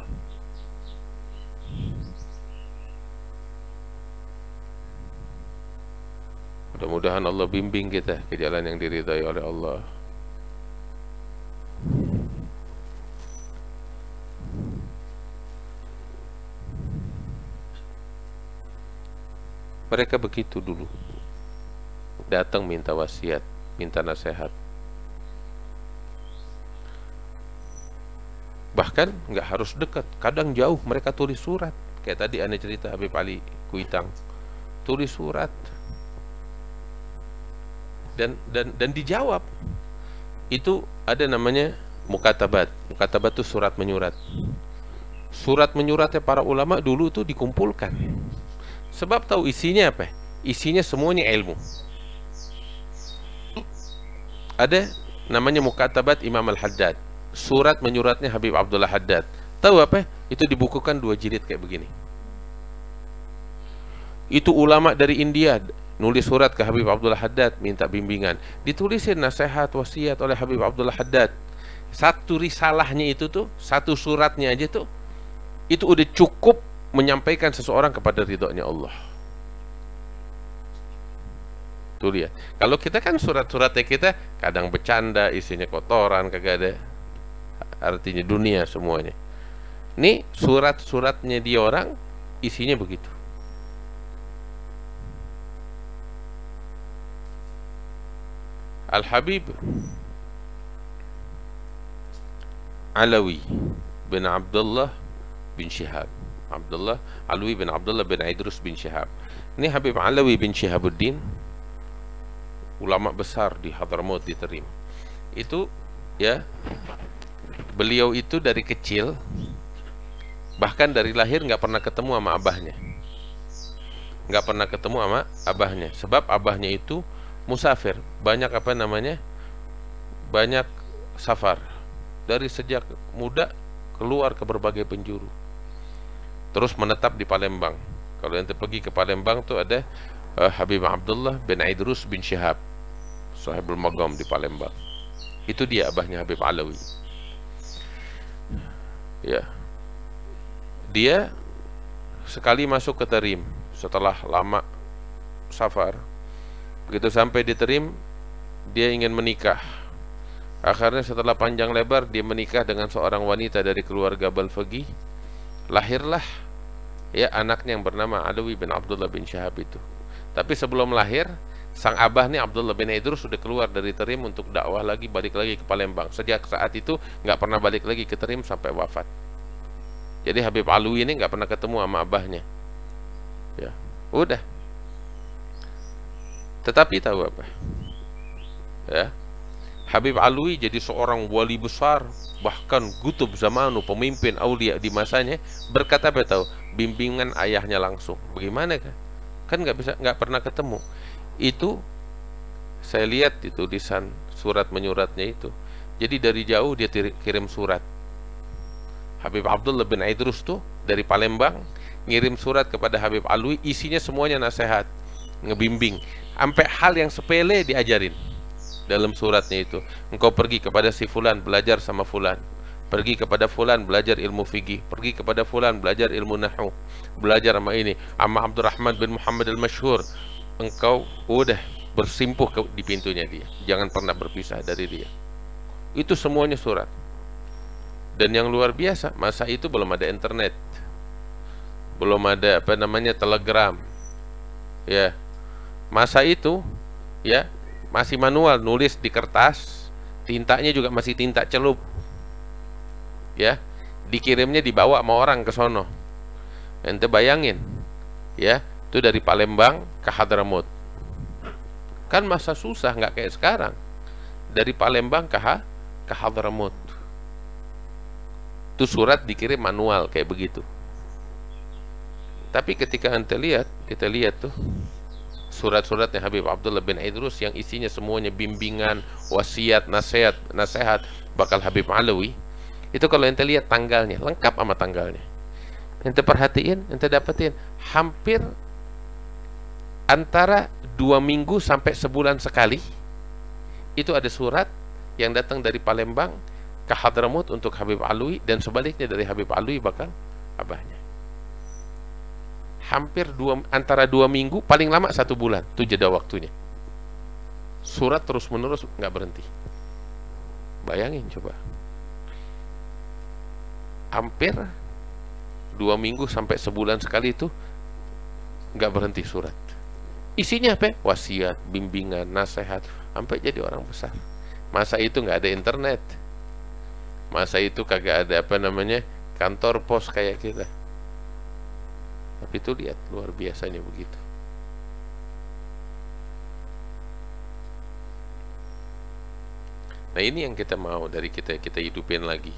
Speaker 1: Mudah-mudahan Allah bimbing kita ke jalan yang diridhai oleh Allah. Mereka begitu dulu, datang minta wasiat, minta nasihat. Bahkan nggak harus dekat, kadang jauh mereka tulis surat. Kayak tadi ane cerita Habib Ali Kuitang, tulis surat dan dijawab. Itu ada namanya mukatabat. Mukatabat itu surat menyurat. Surat menyuratnya para ulama dulu tuh dikumpulkan. Sebab tahu isinya apa? Isinya semuanya ilmu. Ada namanya mukatabat Imam Al-Haddad. Surat menyuratnya Habib Abdullah Haddad. Tahu apa? Itu dibukukan 2 jilid kayak begini. Itu ulama dari India nulis surat ke Habib Abdullah Haddad minta bimbingan. Ditulisin nasihat wasiat oleh Habib Abdullah Haddad. Satu risalahnya itu tuh, satu suratnya aja tuh, itu udah cukup menyampaikan seseorang kepada ridhonya Allah. Tuh lihat. Kalau kita kan surat-suratnya kita kadang bercanda, isinya kotoran, kagak ada artinya dunia semuanya. Nih surat-suratnya dia orang isinya begitu. Al-Habib Alawi bin Abdullah bin Syihab. Abdullah Alawi bin Abdullah bin Idrus bin Syihab. Ini Habib Alawi bin Syihabuddin, ulama besar di Hadramaut di Tarim. Itu ya, beliau itu dari kecil, bahkan dari lahir nggak pernah ketemu sama abahnya. Nggak pernah ketemu sama abahnya. Sebab abahnya itu musafir. Banyak apa namanya? Banyak safar. Dari sejak muda keluar ke berbagai penjuru. Terus menetap di Palembang. Kalau nanti pergi ke Palembang tuh ada Habib Abdullah bin Idrus bin Syihab, Sahibul Magam di Palembang. Itu dia abahnya Habib Alawi. Ya. Dia sekali masuk ke Tarim setelah lama safar. Begitu sampai di Tarim, dia ingin menikah. Akhirnya setelah panjang lebar dia menikah dengan seorang wanita dari keluarga Balfagi. Lahirlah ya anaknya yang bernama Alawi bin Abdullah bin Syihab itu. Tapi sebelum lahir, sang abah nih Abdullah bin Idrus sudah keluar dari Tarim untuk dakwah lagi, balik lagi ke Palembang. Sejak saat itu nggak pernah balik lagi ke Tarim sampai wafat. Jadi Habib Alawi ini nggak pernah ketemu sama abahnya. Ya, udah. Tetapi tahu apa? Ya, Habib Alawi jadi seorang wali besar, bahkan Gutub Zamanu, pemimpin aulia di masanya, berkata apa tahu? Bimbingan ayahnya langsung. Bagaimana kan? Kan nggak pernah ketemu. Itu saya lihat di tulisan surat menyuratnya itu. Jadi dari jauh dia kirim surat. Habib Abdullah bin Idrus tuh dari Palembang ngirim surat kepada Habib Alawi, isinya semuanya nasihat, ngebimbing, sampai hal yang sepele diajarin. Dalam suratnya itu, engkau pergi kepada si fulan belajar sama fulan, pergi kepada fulan belajar ilmu fikih, pergi kepada fulan belajar ilmu nahwu, belajar sama ini, sama Abdurrahman bin Muhammad al-Masyhur. Engkau udah bersimpuh di pintunya dia, jangan pernah berpisah dari dia. Itu semuanya surat. Dan yang luar biasa, masa itu belum ada internet, belum ada apa namanya telegram, ya. Masa itu ya masih manual, nulis di kertas, tintanya juga masih tinta celup, ya. Dikirimnya dibawa sama orang ke sono. Ente bayangin, ya, itu dari Palembang ke Hadramaut. Kan masa susah, nggak kayak sekarang. Dari Palembang ke Hadramaut. Itu surat dikirim manual kayak begitu. Tapi ketika ente lihat, kita lihat tuh surat-suratnya Habib Abdullah bin Idrus yang isinya semuanya bimbingan, wasiat, nasihat bakal Habib Alawi. Itu kalau ente lihat tanggalnya, lengkap sama tanggalnya. Ente perhatiin, ente dapetin hampir antara 2 minggu sampai sebulan sekali. Itu ada surat yang datang dari Palembang ke Hadramaut untuk Habib Alawi, dan sebaliknya dari Habib Alawi bakal abahnya. Hampir antara 2 minggu, paling lama 1 bulan, itu jeda waktunya. surat terus menerus nggak berhenti. Bayangin coba, hampir 2 minggu sampai sebulan sekali itu nggak berhenti surat. Isinya apa? Wasiat, bimbingan, nasihat, sampai jadi orang besar. Masa itu nggak ada internet, masa itu kagak ada kantor pos kayak kita. Tapi itu lihat luar biasanya begitu. Nah ini yang kita mau dari kita hidupin lagi.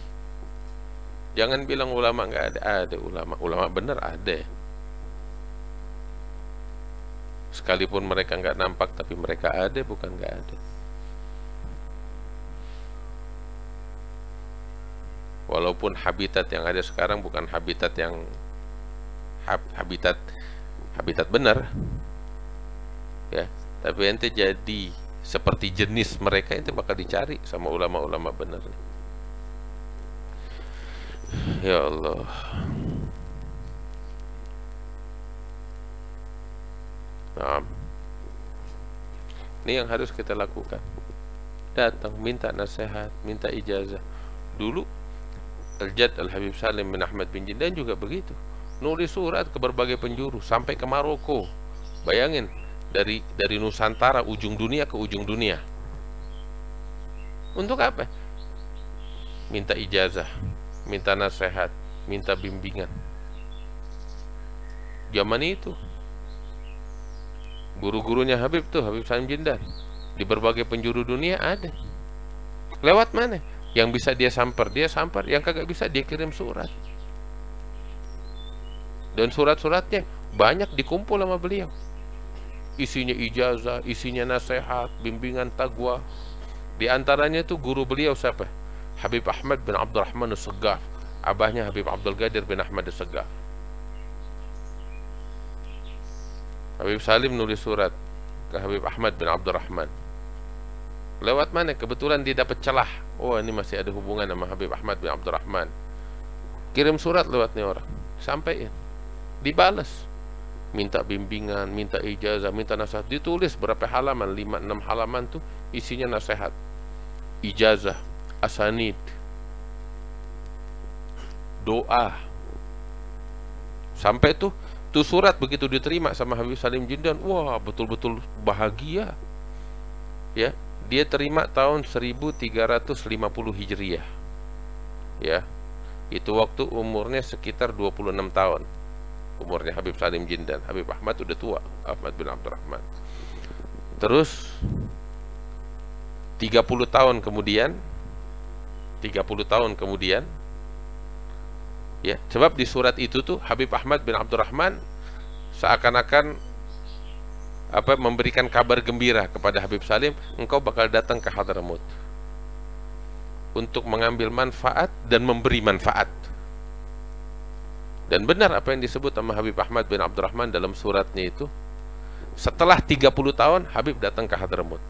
Speaker 1: Jangan bilang ulama nggak ada ulama bener ada. Sekalipun mereka nggak nampak, tapi mereka ada, bukan nggak ada. Walaupun habitat yang ada sekarang bukan habitat yang habitat benar, ya. Tapi ente jadi seperti jenis mereka, ente bakal dicari sama ulama-ulama benar. Ya Allah. Nah, ini yang harus kita lakukan. Datang minta nasihat, minta ijazah. Dulu Al-Jad Al-Habib Salim bin Ahmad bin Jindan juga begitu, nulis surat ke berbagai penjuru sampai ke Maroko. Bayangin, dari Nusantara ujung dunia ke ujung dunia. Untuk apa? Minta ijazah, minta nasihat, minta bimbingan. Zaman itu guru-gurunya Habib Salim Jindan di berbagai penjuru dunia ada. Lewat mana? Yang bisa dia sampar, yang kagak bisa dia kirim surat. Dan surat-suratnya banyak dikumpul sama beliau. Isinya ijazah, isinya nasihat, bimbingan taqwa. Di antaranya itu guru beliau siapa? Habib Ahmad bin Abdurrahman As-Saggaf, abahnya Habib Abdul Qadir bin Ahmad As-Saggaf. Habib Salim nulis surat ke Habib Ahmad bin Abdurrahman. Lewat mana? Kebetulan dia dapat celah. Oh, ini masih ada hubungan sama Habib Ahmad bin Abdurrahman. Kirim surat lewat nih orang, sampaiin, dibalas. Minta bimbingan, minta ijazah, minta nasihat. Ditulis berapa halaman, 5-6 halaman tuh isinya nasihat, ijazah, asanid, doa. Sampai tuh surat begitu diterima sama Habib Salim Jindan, wah betul-betul bahagia. Ya, dia terima tahun 1350 Hijriah. Ya. Itu waktu umurnya sekitar 26 tahun. Umurnya Habib Salim Jindan. Habib Ahmad udah tua, Ahmad bin Abdurrahman. Terus 30 tahun kemudian ya, sebab di surat itu tuh Habib Ahmad bin Abdurrahman seakan-akan memberikan kabar gembira kepada Habib Salim, engkau bakal datang ke Hadramut untuk mengambil manfaat dan memberi manfaat. Dan benar apa yang disebut sama Habib Ahmad bin Abdurrahman dalam suratnya itu. Setelah 30 tahun Habib datang ke Hadramut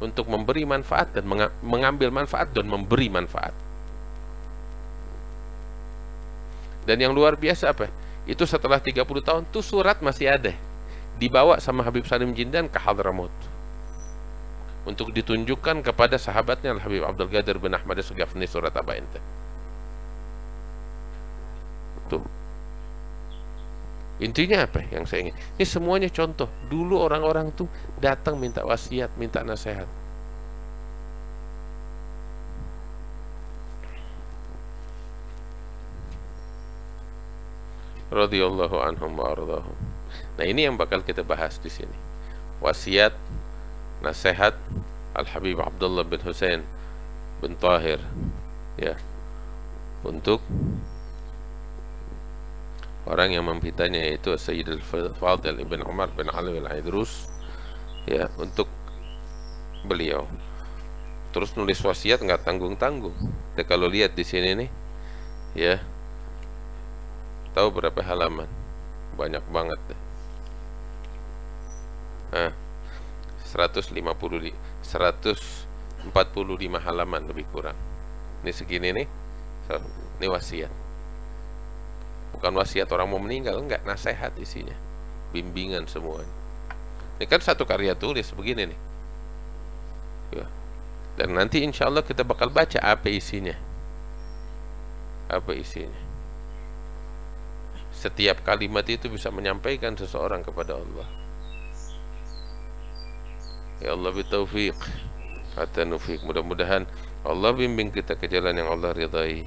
Speaker 1: untuk memberi manfaat dan mengambil manfaat dan memberi manfaat. Dan yang luar biasa apa? Itu setelah 30 tahun tuh surat masih ada, dibawa sama Habib Salim Jindan ke Hadramut untuk ditunjukkan kepada sahabatnya Habib Abdul Qadir bin Ahmad As-Saggaf. Ini surat apa ente? Tuh. Intinya apa yang saya ingin? Ini semuanya contoh. Dulu orang-orang tuh datang minta wasiat, minta nasihat. Radhiyallahu anhum wa ardhahum. Nah, ini yang bakal kita bahas di sini. Wasiat, nasihat Al-Habib Abdullah bin Husain bin Tahir, ya, untuk orang yang mempitanya, yaitu Sayyidul Fadil Ibn Umar bin Ali Al-Aidrus, ya, untuk beliau. Terus nulis wasiat nggak tanggung-tanggung. Kalau lihat di sini nih, ya, tahu berapa halaman? Banyak banget deh. 145 halaman lebih kurang. Ini segini nih. Ini wasiat. Bukan wasiat orang mau meninggal, enggak, nasihat isinya. Bimbingan semuanya. Ini kan satu karya tulis begini nih. Dan nanti insya Allah kita bakal baca apa isinya. Apa isinya. Setiap kalimat itu bisa menyampaikan seseorang kepada Allah. Ya Allah bitaufiq hatta nufiq. Mudah-mudahan Allah bimbing kita ke jalan yang Allah ridai.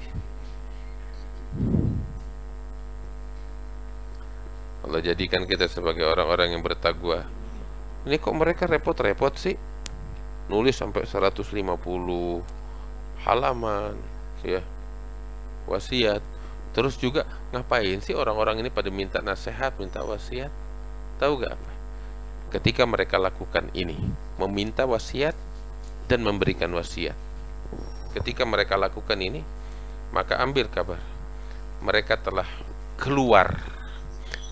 Speaker 1: Allah jadikan kita sebagai orang-orang yang bertakwa. Ini kok mereka repot-repot sih? Nulis sampai 150 halaman ya, wasiat. Terus juga ngapain sih orang-orang ini pada minta nasihat, minta wasiat? Tahu gak apa? Ketika mereka lakukan ini, meminta wasiat dan memberikan wasiat. Ketika mereka lakukan ini, maka ambil kabar, mereka telah keluar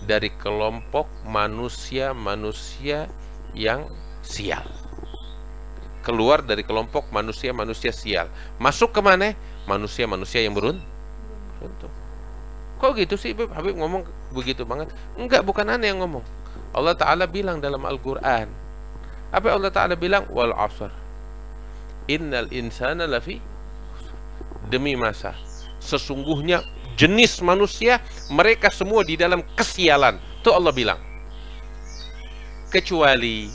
Speaker 1: dari kelompok manusia-manusia yang sial. Keluar dari kelompok manusia-manusia sial. Masuk ke mana? Manusia-manusia yang beruntung. Kok gitu sih Habib ngomong begitu banget? Enggak, bukan aneh yang ngomong. Allah Ta'ala bilang dalam Al-Quran. Apa Allah Ta'ala bilang? Wal asr innal insana lafi, demi masa sesungguhnya jenis manusia mereka semua di dalam kesialan. Itu Allah bilang. Kecuali,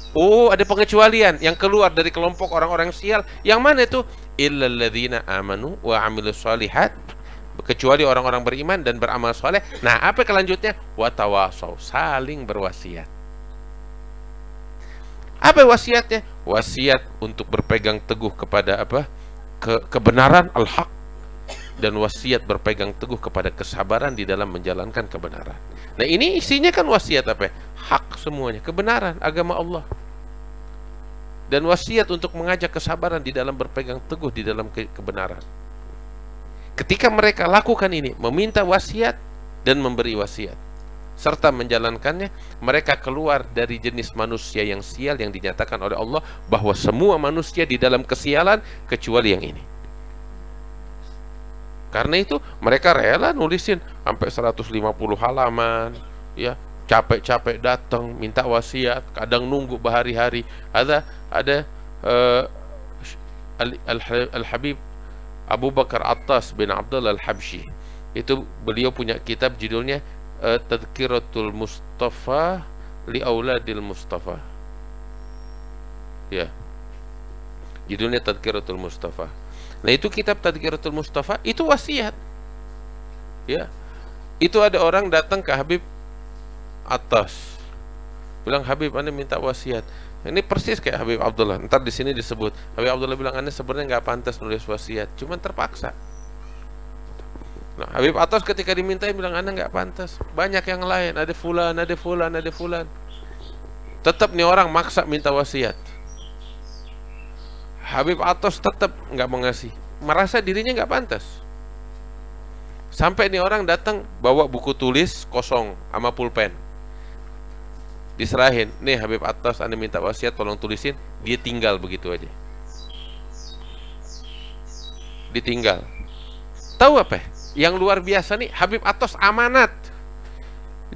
Speaker 1: ada pengecualian yang keluar dari kelompok orang-orang sial. Yang mana itu? Illal ladzina amanu wa amilus shalihat, kecuali orang-orang beriman dan beramal soleh. Nah, apa kelanjutnya? Wa tawasau, saling berwasiat. Apa wasiatnya? Wasiat untuk berpegang teguh kepada apa? Kebenaran, al-haq, dan wasiat berpegang teguh kepada kesabaran di dalam menjalankan kebenaran. Nah, ini isinya kan wasiat apa? Hak semuanya, kebenaran, agama Allah. Dan wasiat untuk mengajak kesabaran di dalam berpegang teguh di dalam kebenaran. Ketika mereka lakukan ini, meminta wasiat dan memberi wasiat, serta menjalankannya, mereka keluar dari jenis manusia yang sial yang dinyatakan oleh Allah bahwa semua manusia di dalam kesialan kecuali yang ini. Karena itu mereka rela nulisin sampai 150 halaman, ya, capek-capek datang minta wasiat, kadang nunggu berhari-hari. Ada Al-Habib Abu Bakar Attas bin Abdullah Al-Habsyi. Itu beliau punya kitab judulnya Tadhkiratul Mustafa li Auladil Mustafa. Ya. Judulnya Tadhkiratul Mustafa. Nah, itu kitab Tadhkiratul Mustafa itu wasiat. Ya. Itu ada orang datang ke Habib Attas. Bilang, "Habib, Anda minta wasiat." Ini persis kayak Habib Abdullah. Ntar di sini disebut Habib Abdullah bilang, "Anda sebenarnya nggak pantas nulis wasiat, cuman terpaksa." Nah, Habib Attas ketika dimintain bilang, "Anda nggak pantas. Banyak yang lain, ada fulan, ada fulan, ada fulan." Tetap nih orang maksa minta wasiat. Habib Attas tetap nggak mau ngasih, merasa dirinya nggak pantas. Sampai nih orang datang bawa buku tulis kosong sama pulpen, diserahin, "Nih Habib Attas, Anda minta wasiat, tolong tulisin." Dia tinggal begitu aja. Ditinggal. Tahu apa? Yang luar biasa nih, Habib Attas amanat.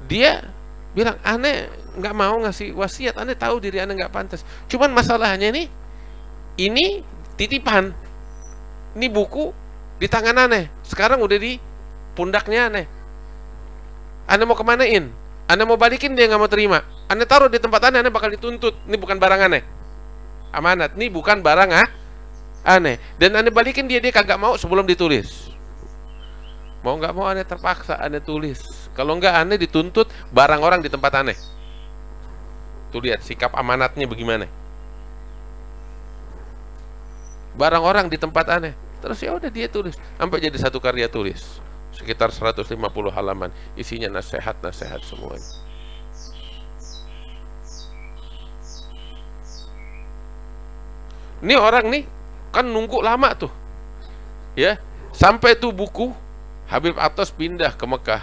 Speaker 1: Dia bilang, "Anda nggak mau ngasih wasiat, Anda tahu diri Anda nggak pantas. Cuman masalahnya nih, ini titipan, ini buku di tangan Anda, sekarang udah di pundaknya Anda. Anda mau kemanain? Anda mau balikin, dia nggak mau terima. Anda taruh di tempat Anda bakal dituntut. Ini bukan barang Anda, amanat. Ini bukan barang Anda. Dan Anda balikin dia kagak mau sebelum ditulis. Mau nggak mau Anda terpaksa Anda tulis. Kalau nggak Anda dituntut barang orang di tempat Anda. Tuh lihat sikap amanatnya bagaimana. Barang orang di tempat Anda. Terus ya udah dia tulis sampai jadi satu karya tulis sekitar 150 halaman, isinya nasihat-nasihat semuanya. Ini orang nih kan nunggu lama tuh, ya, sampai tuh buku Habib Attas pindah ke Mekah,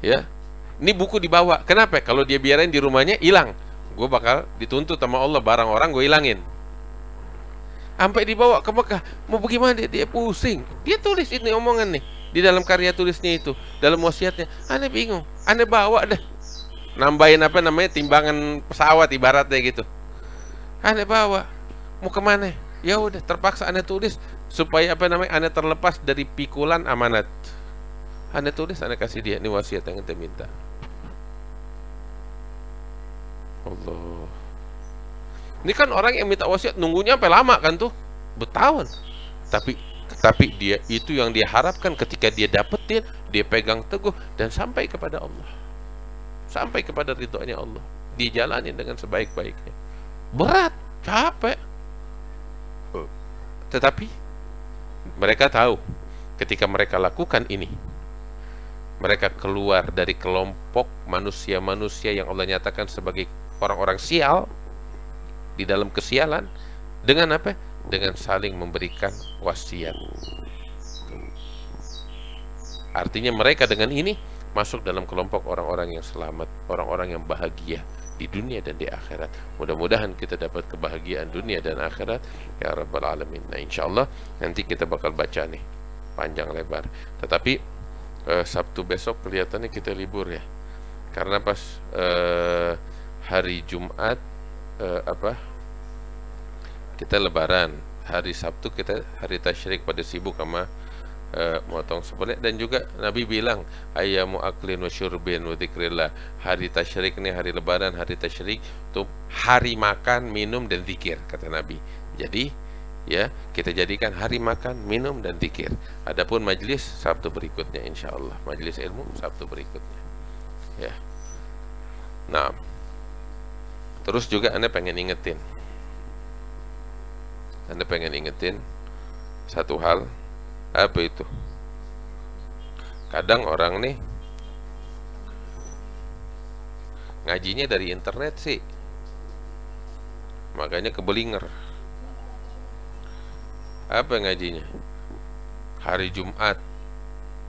Speaker 1: ya. Ini buku dibawa, kenapa? Kalau dia biarin di rumahnya hilang, gue bakal dituntut sama Allah, barang orang gue hilangin. Sampai dibawa ke Mekah, mau bagaimana dia pusing. Dia tulis ini omongan nih di dalam karya tulisnya itu, dalam wasiatnya. Aneh bingung, aneh bawa deh, nambahin apa namanya timbangan pesawat ibaratnya gitu. Aneh bawa, Mau kemana? Ya udah, terpaksa ane tulis supaya apa namanya, ane terlepas dari pikulan amanat. Ane tulis, ane kasih dia, ini wasiat yang ente minta. Allah. Ini kan orang yang minta wasiat nunggunya sampai lama kan tuh, bertahun. Tapi dia itu yang dia harapkan ketika dia dapetin, dia pegang teguh dan sampai kepada Allah. Sampai kepada ridhonya Allah. Dijalani dengan sebaik-baiknya. Berat, capek. Tetapi mereka tahu ketika mereka lakukan ini, mereka keluar dari kelompok manusia-manusia yang Allah nyatakan sebagai orang-orang sial di dalam kesialan. Dengan apa? Dengan saling memberikan wasiat. Artinya mereka dengan ini masuk dalam kelompok orang-orang yang selamat, orang-orang yang bahagia di dunia dan di akhirat. Mudah-mudahan kita dapat kebahagiaan dunia dan akhirat ya rabbal alamin. Nah, insyaallah nanti kita bakal baca nih panjang lebar. Tetapi Sabtu besok kelihatannya kita libur ya, karena pas hari Jumat kita lebaran, hari Sabtu kita hari tasyrik, pada sibuk sama motong sembelih. Dan juga Nabi bilang ayyamu aklin wa syurbin wa dzikrillah. Hari tasyrik ini, hari lebaran, hari tasyrik itu hari makan, minum dan zikir kata Nabi. Jadi ya, kita jadikan hari makan, minum dan zikir. Adapun majelis Sabtu berikutnya insyaallah, majelis ilmu Sabtu berikutnya. Ya. Nah, terus juga Anda pengen ingetin satu hal. Apa itu? Kadang orang nih ngajinya dari internet sih, makanya kebelinger. Apa ngajinya? Hari Jumat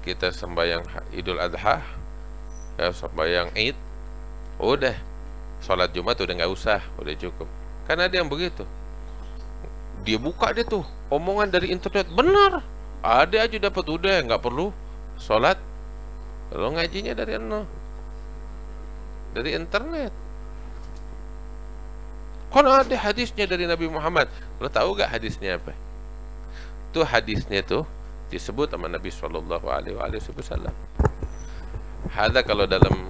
Speaker 1: kita sembahyang Idul Adha, ya, sembahyang Id, udah sholat Jumat udah nggak usah, udah cukup. Kan ada yang begitu, dia buka dia tuh omongan dari internet, benar ada aja dapat, udah nggak perlu sholat, lo ngajinya dari internet. Kan ada hadisnya dari Nabi Muhammad. Lo tahu gak hadisnya apa? Tuh hadisnya tuh disebut sama Nabi Shallallahu Alaihi Wasallam. Ada kalau dalam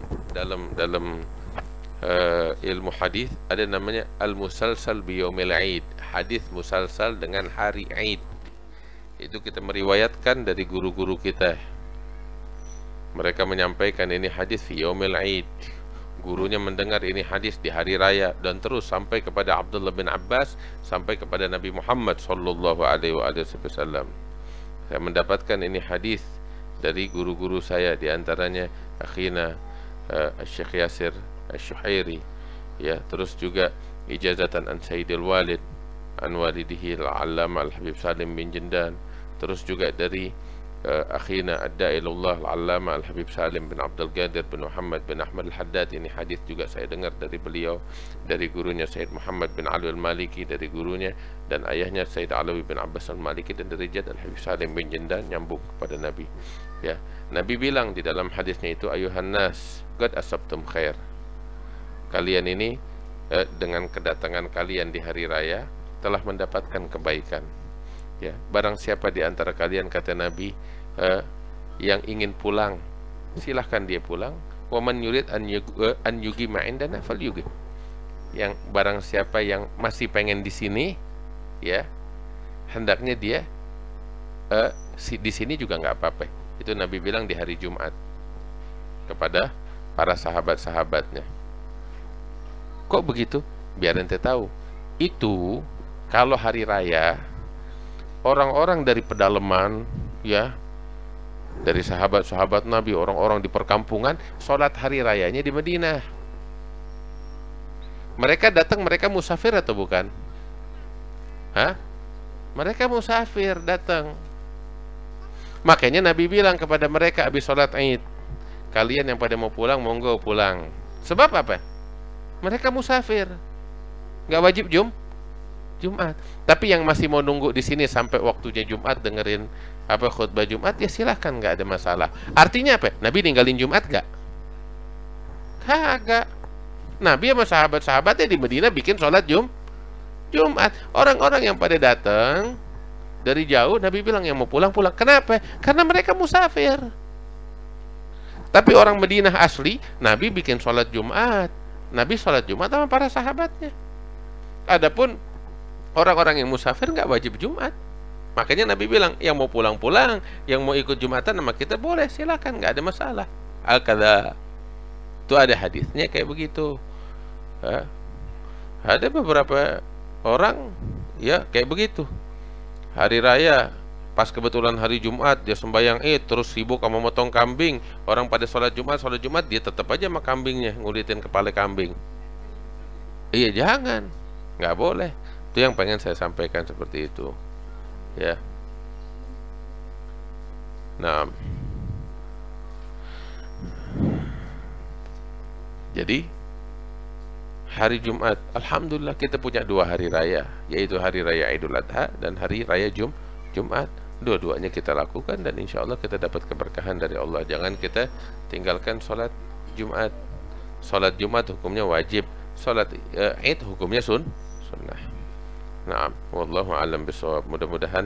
Speaker 1: ilmu hadis ada namanya al-musalsal biyaumil Aid, hadis musalsal dengan hari Aid. Itu kita meriwayatkan dari guru-guru kita. Mereka menyampaikan ini hadis fi yaumil Aid. Gurunya mendengar ini hadis di hari raya, dan terus sampai kepada Abdullah bin Abbas, sampai kepada Nabi Muhammad sallallahu alaihi wasallam. Saya mendapatkan ini hadis dari guru-guru saya, di antaranya akhina Syekh Yasir Asy-Syuhairi, ya, terus juga ijazatan an Sayyidil Walid an walidihi al-Allamah Al-Habib Salim bin Jendan, terus juga dari akhina ad-Da'ilullah al-Allamah Al-Habib Salim bin Abdul Qadir bin Muhammad bin Ahmad Al-Haddad. Ini hadis juga saya dengar dari beliau, dari gurunya Sayyid Muhammad bin Ali Al-Maliki, dari gurunya dan ayahnya Sayyid Alawi bin Abbas Al-Maliki, dan dari Jad Al-Habib Salim bin Jendan, nyambung kepada Nabi. Ya, Nabi bilang di dalam hadisnya itu, ayuhan nas qad asabtum khair. Kalian ini dengan kedatangan kalian di hari raya telah mendapatkan kebaikan. Ya, barang siapa di antara kalian, kata Nabi, yang ingin pulang, silahkan dia pulang. Wa man yurid an yugima indana falyugim. Yang barang siapa yang masih pengen di sini, ya, hendaknya dia di sini juga nggak apa-apa. Itu Nabi bilang di hari Jumat kepada para sahabat-sahabatnya. Kok begitu? Biar ente tahu. Itu kalau hari raya, orang-orang dari pedalaman, ya, dari sahabat-sahabat Nabi, orang-orang di perkampungan, sholat hari rayanya di Madinah. Mereka datang, mereka musafir atau bukan? Hah? Mereka musafir datang. Makanya Nabi bilang kepada mereka habis sholat Id, kalian yang pada mau pulang, monggo pulang. Sebab apa? Mereka musafir, nggak wajib Jumat. Tapi yang masih mau nunggu di sini sampai waktunya Jumat, dengerin khutbah Jumat, ya silahkan, nggak ada masalah. Artinya apa? Nabi ninggalin Jumat nggak? Kagak. Nabi sama sahabat-sahabatnya di Madinah bikin sholat Jumat. Orang-orang yang pada datang dari jauh, Nabi bilang yang mau pulang pulang. Kenapa? Karena mereka musafir. Tapi orang Madinah asli, Nabi bikin sholat Jumat. Nabi sholat Jumat sama para sahabatnya. Adapun orang-orang yang musafir nggak wajib Jumat. Makanya Nabi bilang, yang mau pulang-pulang, yang mau ikut Jumatan sama kita boleh, silakan, nggak ada masalah. Al-Qadha. Itu ada hadisnya kayak begitu. Ya. Ada beberapa orang ya kayak begitu. Hari raya pas kebetulan hari Jumat dia sembahyang terus sibuk sama motong kambing. Orang pada sholat Jumat dia tetap aja sama kambingnya ngulitin kepala kambing. Iya jangan, nggak boleh. Itu yang pengen saya sampaikan seperti itu. Ya. Nah, jadi hari Jumat, alhamdulillah kita punya 2 hari raya, yaitu hari raya Idul Adha dan hari raya Jumat. Dua-duanya kita lakukan dan insya Allah kita dapat keberkahan dari Allah. Jangan kita tinggalkan sholat Jumat. Sholat Jumat hukumnya wajib, sholat Id hukumnya sunnah. Nah, wallahu a'lam bishawab. Mudah-mudahan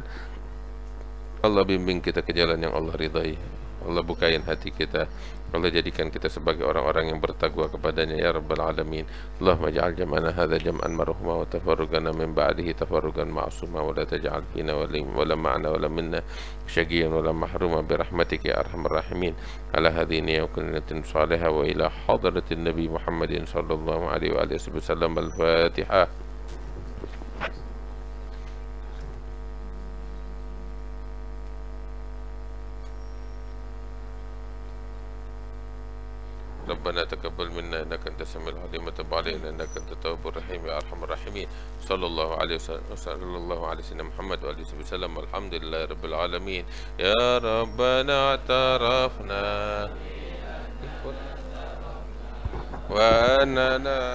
Speaker 1: Allah bimbing kita ke jalan yang Allah ridhai. Allah bukain hati kita. Allah jadikan kita sebagai orang-orang yang bertakwa kepadanya ya rabbal alamin. Allahumma ja'al jam'ana hadza jam'an marhuma wa tafarruqana min ba'dihi tafarruqan ma'suma wa la taj'al fina wa la ma'na wa la minna syaqiyan wa la mahruma bi rahmatika ya arhamar rahimin. Ala hadhihi wa kunnatin salihah wa ila hadratin nabi Muhammadin sallallahu alaihi wa alihi wasallam. Al-Fatihah. ربنا تقبل منا انك انت السميع العليم وتب علينا انك انت التواب الرحيم يا ارحم الراحمين. صلى الله عليه سيدنا محمد وعلى اله وسلم والحمد لله رب العالمين. يا ربنا اعترفنا واننا